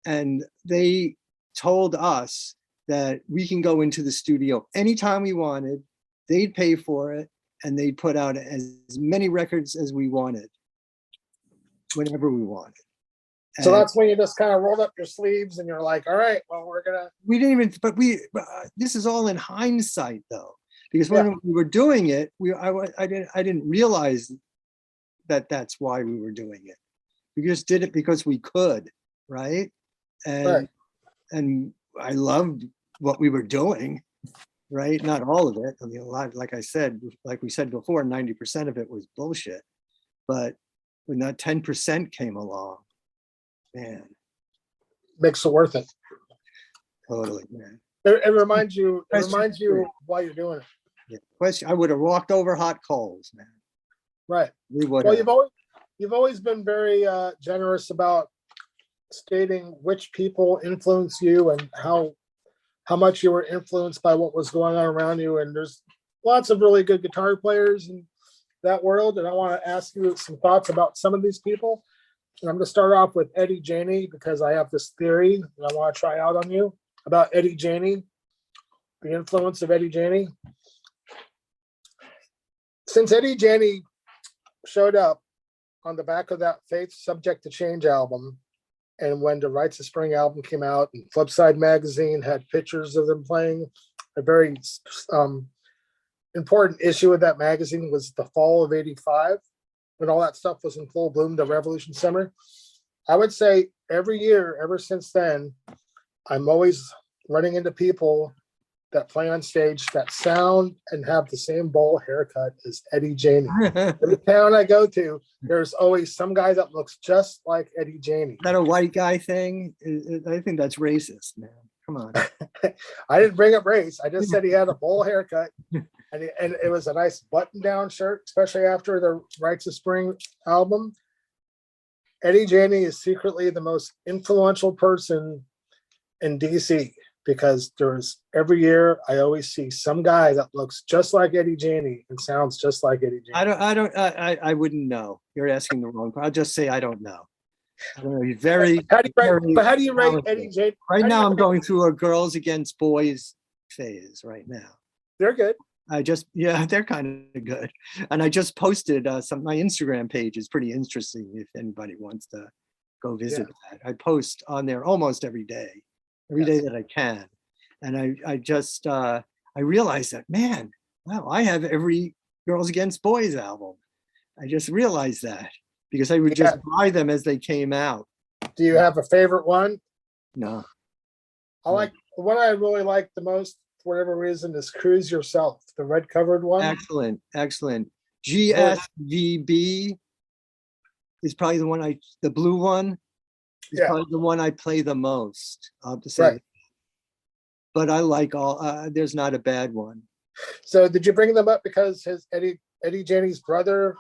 And they told us that we can go into the studio anytime we wanted. They'd pay for it, and they'd put out as many records as we wanted, whenever we wanted. So that's when you just kind of rolled up your sleeves and you're like, all right, well, we didn't even, but this is all in hindsight though, because when we were doing it, I didn't realize that that's why we were doing it. We just did it because we could, right? And I loved what we were doing, right? Not all of it. I mean, a lot, like we said before, 90% of it was bullshit. But when that 10% came along, man, makes it worth it. Totally, man. It reminds you why you're doing it. Yeah. Question: I would have walked over hot coals, man. Right. We would. Well, you've always been very generous about stating which people influence you and how much you were influenced by what was going on around you. And there's lots of really good guitar players in that world. And I want to ask you some thoughts about some of these people. And I'm going to start off with Eddie Janey because I have this theory that I want to try out on you about Eddie Janey, the influence of Eddie Janey. Since Eddie Janey showed up on the back of that Faith Subject to Change album, and when the Rites of Spring album came out, and Flipside magazine had pictures of them playing, a very important issue of that magazine was the fall of '85, when all that stuff was in full bloom, the Revolution Summer. I would say every year, ever since then, I'm always running into people that play on stage that sound and have the same bowl haircut as Eddie Janey. Every town I go to, there's always some guy that looks just like Eddie Janey. Is that a white guy thing? I think that's racist, man. Come on. I didn't bring up race. I just said he had a bowl haircut, and it was a nice button-down shirt, especially after the Rites of Spring album. Eddie Janney is secretly the most influential person in DC because there's every year I always see some guy that looks just like Eddie Janney and sounds just like Eddie Janney. I wouldn't know. You're asking the wrong. I'll just say I don't know. I don't know. He's very. How do you rate, very but how do you rate talented. Eddie Janney? Right now, I'm going through a girls against boys phase right now. They're good. They're kind of good. And I just posted my Instagram page is pretty interesting if anybody wants to go visit that. I post on there almost every day that I can. And I realized that, man, wow, I have every Girls Against Boys album. I just realized that because I would just buy them as they came out. Do you have a favorite one? No. The one I really like the most, for whatever reason, is Cruise Yourself, the red covered one. Excellent. GSVB is probably the blue one is probably the one I play the most. I'll have to say. Right. But I like all, there's not a bad one. So did you bring them up because Eddie Janney's brother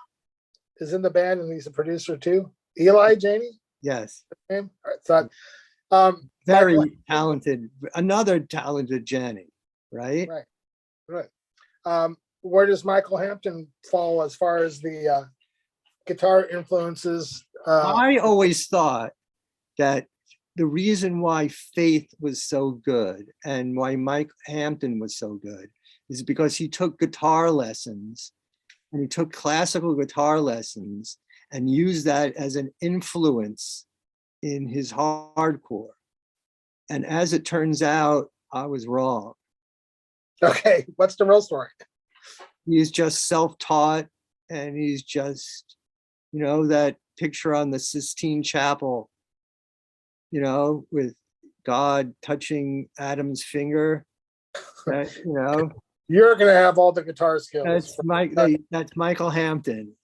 is in the band and he's a producer too? Eli Janney? Yes. All right, very talented, another talented Janney, right? Right. Where does Michael Hampton fall as far as the guitar influences? I always thought that the reason why Faith was so good and why Mike Hampton was so good is because he took guitar lessons and he took classical guitar lessons and used that as an influence in his hardcore. And as it turns out, I was wrong. Okay, what's the real story? He's just self-taught and he's just, that picture on the Sistine Chapel, with God touching Adam's finger, You're going to have all the guitar skills. That's Michael Hampton,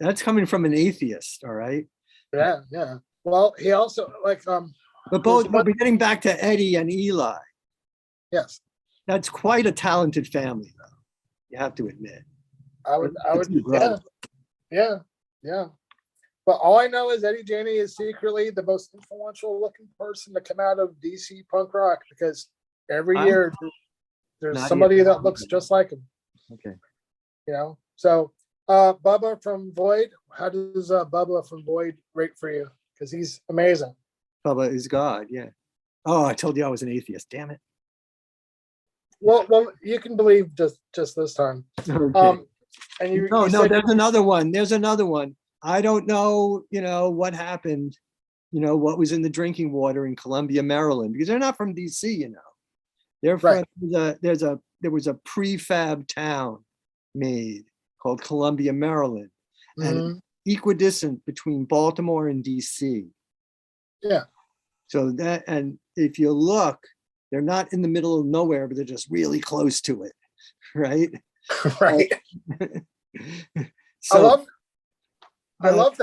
That's coming from an atheist, all right? Yeah. Well, he also, But we're getting back to Eddie and Eli. Yes. That's quite a talented family, though. You have to admit. I would, yeah. But all I know is Eddie Janney is secretly the most influential looking person to come out of DC punk rock because every year there's somebody that looks just like him. Okay. So Bubba from Void, how does Bubba from Void rate for you? Because he's amazing. Bubba is God, yeah. Oh, I told you I was an atheist, damn it. Well, you can believe just this time. Okay. And there's another one. There's another one. I don't know, what happened, what was in the drinking water in Columbia, Maryland, because they're not from DC, They're from there was a prefab town made called Columbia, Maryland, and equidistant between Baltimore and DC. Yeah. So and if you look, they're not in the middle of nowhere, but they're just really close to it, right? Right. So, I love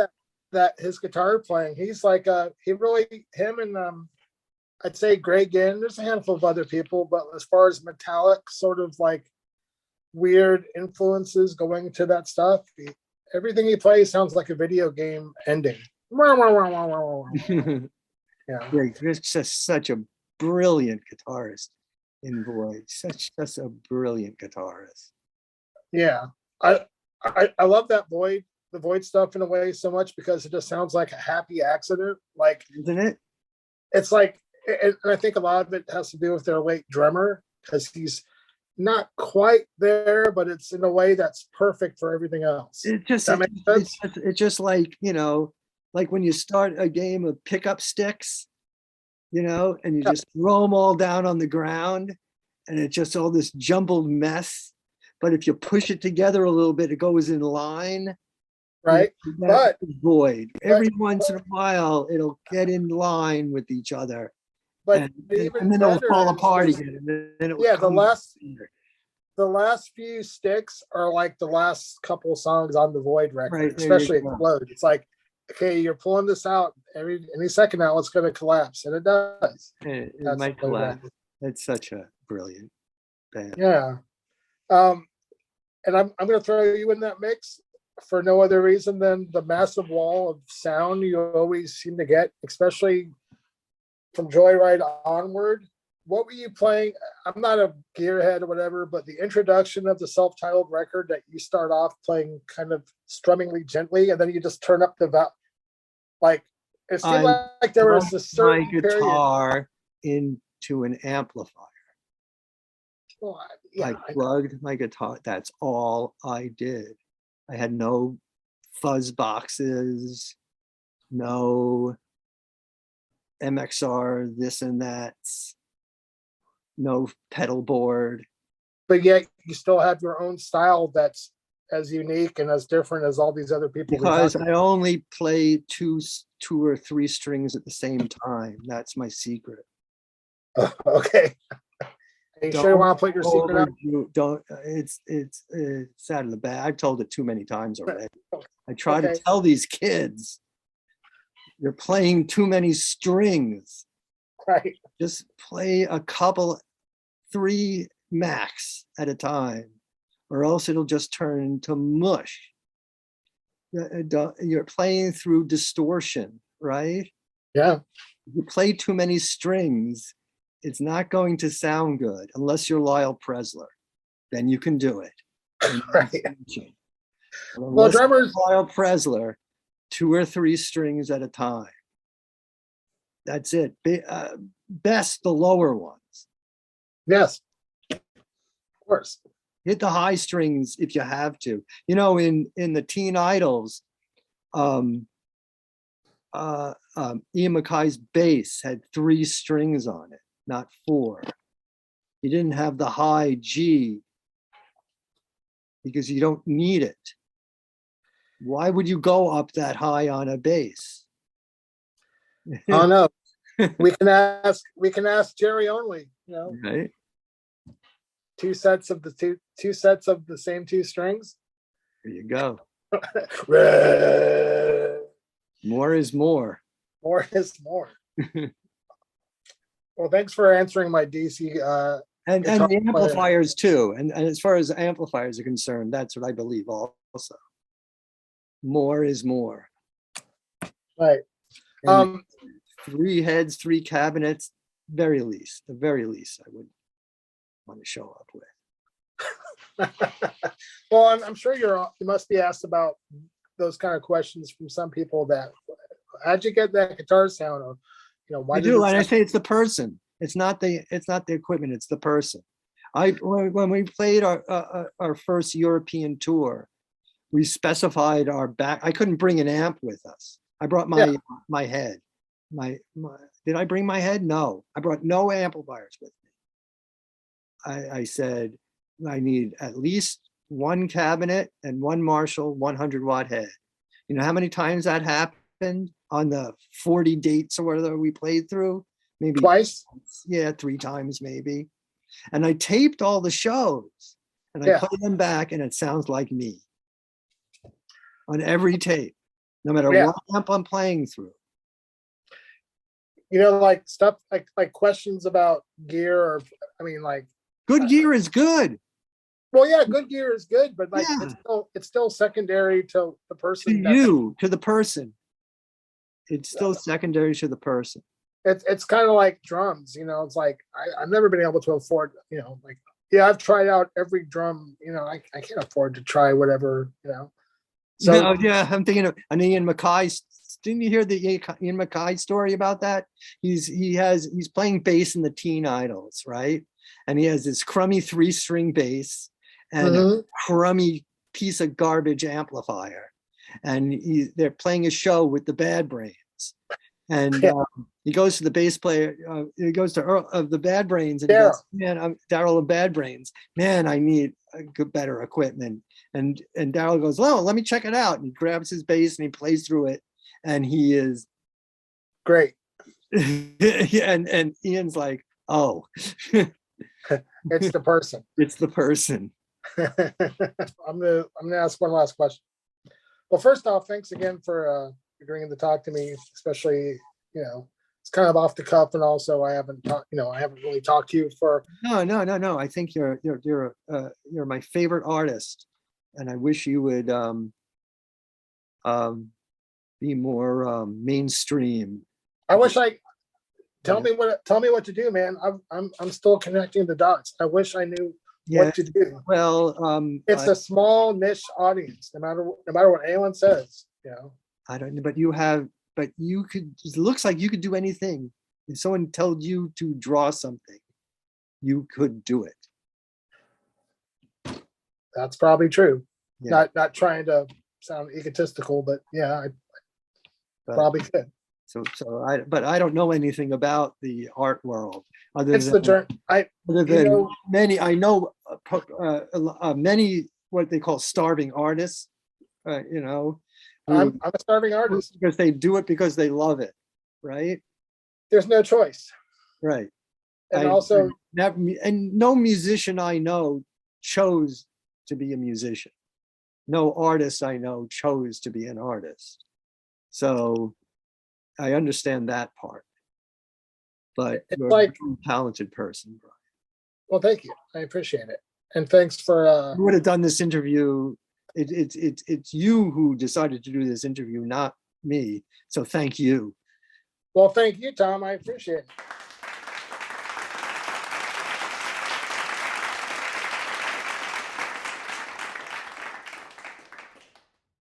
that his guitar playing. He's like him and I'd say Greg Ginn. There's a handful of other people, but as far as metallic sort of like weird influences going to that stuff, everything he plays sounds like a video game ending. Yeah, he's just such a brilliant guitarist in Void. Just a brilliant guitarist. Yeah, I love that the Void stuff in a way so much because it just sounds like a happy accident. Like, isn't it? It's like, and I think a lot of it has to do with their late drummer because he's not quite there, but it's in a way that's perfect for everything else. It's just like, like when you start a game of pickup sticks, and you just throw them all down on the ground and it's just all this jumbled mess. But if you push it together a little bit, it goes in line. Right. But Void. Every once in a while, it'll get in line with each other. But and then it'll fall apart again. And then the last few sticks are like the last couple songs on the Void record, right, especially Explode. It's like, okay, you're pulling this out any second now, it's going to collapse, and it does. It might collapse. It's such a brilliant band. Yeah. And I'm going to throw you in that mix. for no other reason than the massive wall of sound you always seem to get, especially from Joyride onward. What were you playing? I'm not a gearhead or whatever, but the introduction of the self-titled record that you start off playing kind of strummingly gently, and then you just turn up the like it seemed like there was a certain my guitar into an amplifier. Well, yeah, I plugged my guitar. That's all I did. I had no fuzz boxes, no MXR, this and that, no pedal board. But yet you still have your own style that's as unique and as different as all these other people. Because I only play two or three strings at the same time. That's my secret. Okay. Are you sure you want to put your secret out? Don't. It's out of the bag. I've told it too many times already. I try to tell these kids, you're playing too many strings. Right. Just play a couple, 3 max at a time, or else it'll just turn into mush. You're playing through distortion, right? Yeah. If you play too many strings, it's not going to sound good unless you're Lyle Presler. Then you can do it. Right. Well, drummers, Lyle Presler, 2 or 3 strings at a time. That's it. Best the lower ones. Yes. Of course. Hit the high strings if you have to. You know, in the Teen Idols, Ian MacKay's bass had 3 strings on it, not 4. He didn't have the high G because you don't need it. Why would you go up that high on a bass? Oh no. We can ask Jerry only, you know. Right. 2 sets of the two sets of the same 2 strings. There you go. More is more. More is more. Well, thanks for answering my DC. And the amplifiers too. And as far as amplifiers are concerned, that's what I believe also. More is more. Right. 3 heads, 3 cabinets, the very least, I would want to show up with. Well, I'm sure you must be asked about those kind of questions from some people. That how'd you get that guitar sound? Or, you know, why I do, and I say it's the person. It's not the equipment. It's the person. When we played our first European tour, we specified our back. I couldn't bring an amp with us. I brought my head. Did I bring my head? No, I brought no amplifiers with me. I said I need at least 1 cabinet and 1 Marshall 100-watt head. You know how many times that happened on the 40 dates or whatever we played through? Maybe twice. Yeah, 3 times maybe. And I taped all the shows and I play them back, and it sounds like me on every tape, no matter what amp I'm playing through. You know, like stuff like questions about gear, or I mean, like good gear is good. Well, yeah, good gear is good, but like it's still secondary to the person. To the person. It's still secondary to the person. It's kind of like drums, you know. It's like I've never been able to afford, you know, like I've tried out every drum, you know. I can't afford to try whatever, you know. So I'm thinking of an Ian MacKay. Didn't you hear the Ian MacKay story about that? He's playing bass in the Teen Idols, right? And he has this crummy 3-string bass and a crummy piece of garbage amplifier, and they're playing a show with the Bad Brains, and he goes to the bass player. He goes to Earl of the Bad Brains, and he goes, "Man, I'm Daryl of Bad Brains. Man, I need better equipment." And Daryl goes, "Well, let me check it out." And he grabs his bass and he plays through it, and he is great. and Ian's like, "Oh, it's the person. It's the person." I'm gonna ask one last question. Well, first off, thanks again for agreeing to talk to me, especially, you know, it's kind of off the cuff, and also I haven't really talked to you for. No. I think you're my favorite artist, and I wish you would be more mainstream. I wish tell me what to do, man. I'm still connecting the dots. I wish I knew what to do. Well, it's a small niche audience, no matter what anyone says, I don't know, but you could, it looks like you could do anything. If someone told you to draw something, you could do it. That's probably true. Yeah. Not trying to sound egotistical, but yeah, I probably could. But I don't know anything about the art world other It's than the journey. Many. I know many what they call starving artists. I'm a starving artist because they do it because they love it, right? There's no choice, right? And and no musician I know chose to be a musician. No artist I know chose to be an artist. So I understand that part. But it's you're like a talented person, Brian. Well, thank you. I appreciate it. And thanks for you would have done this interview. It's you who decided to do this interview, not me. So thank you. Well, thank you, Tom. I appreciate it.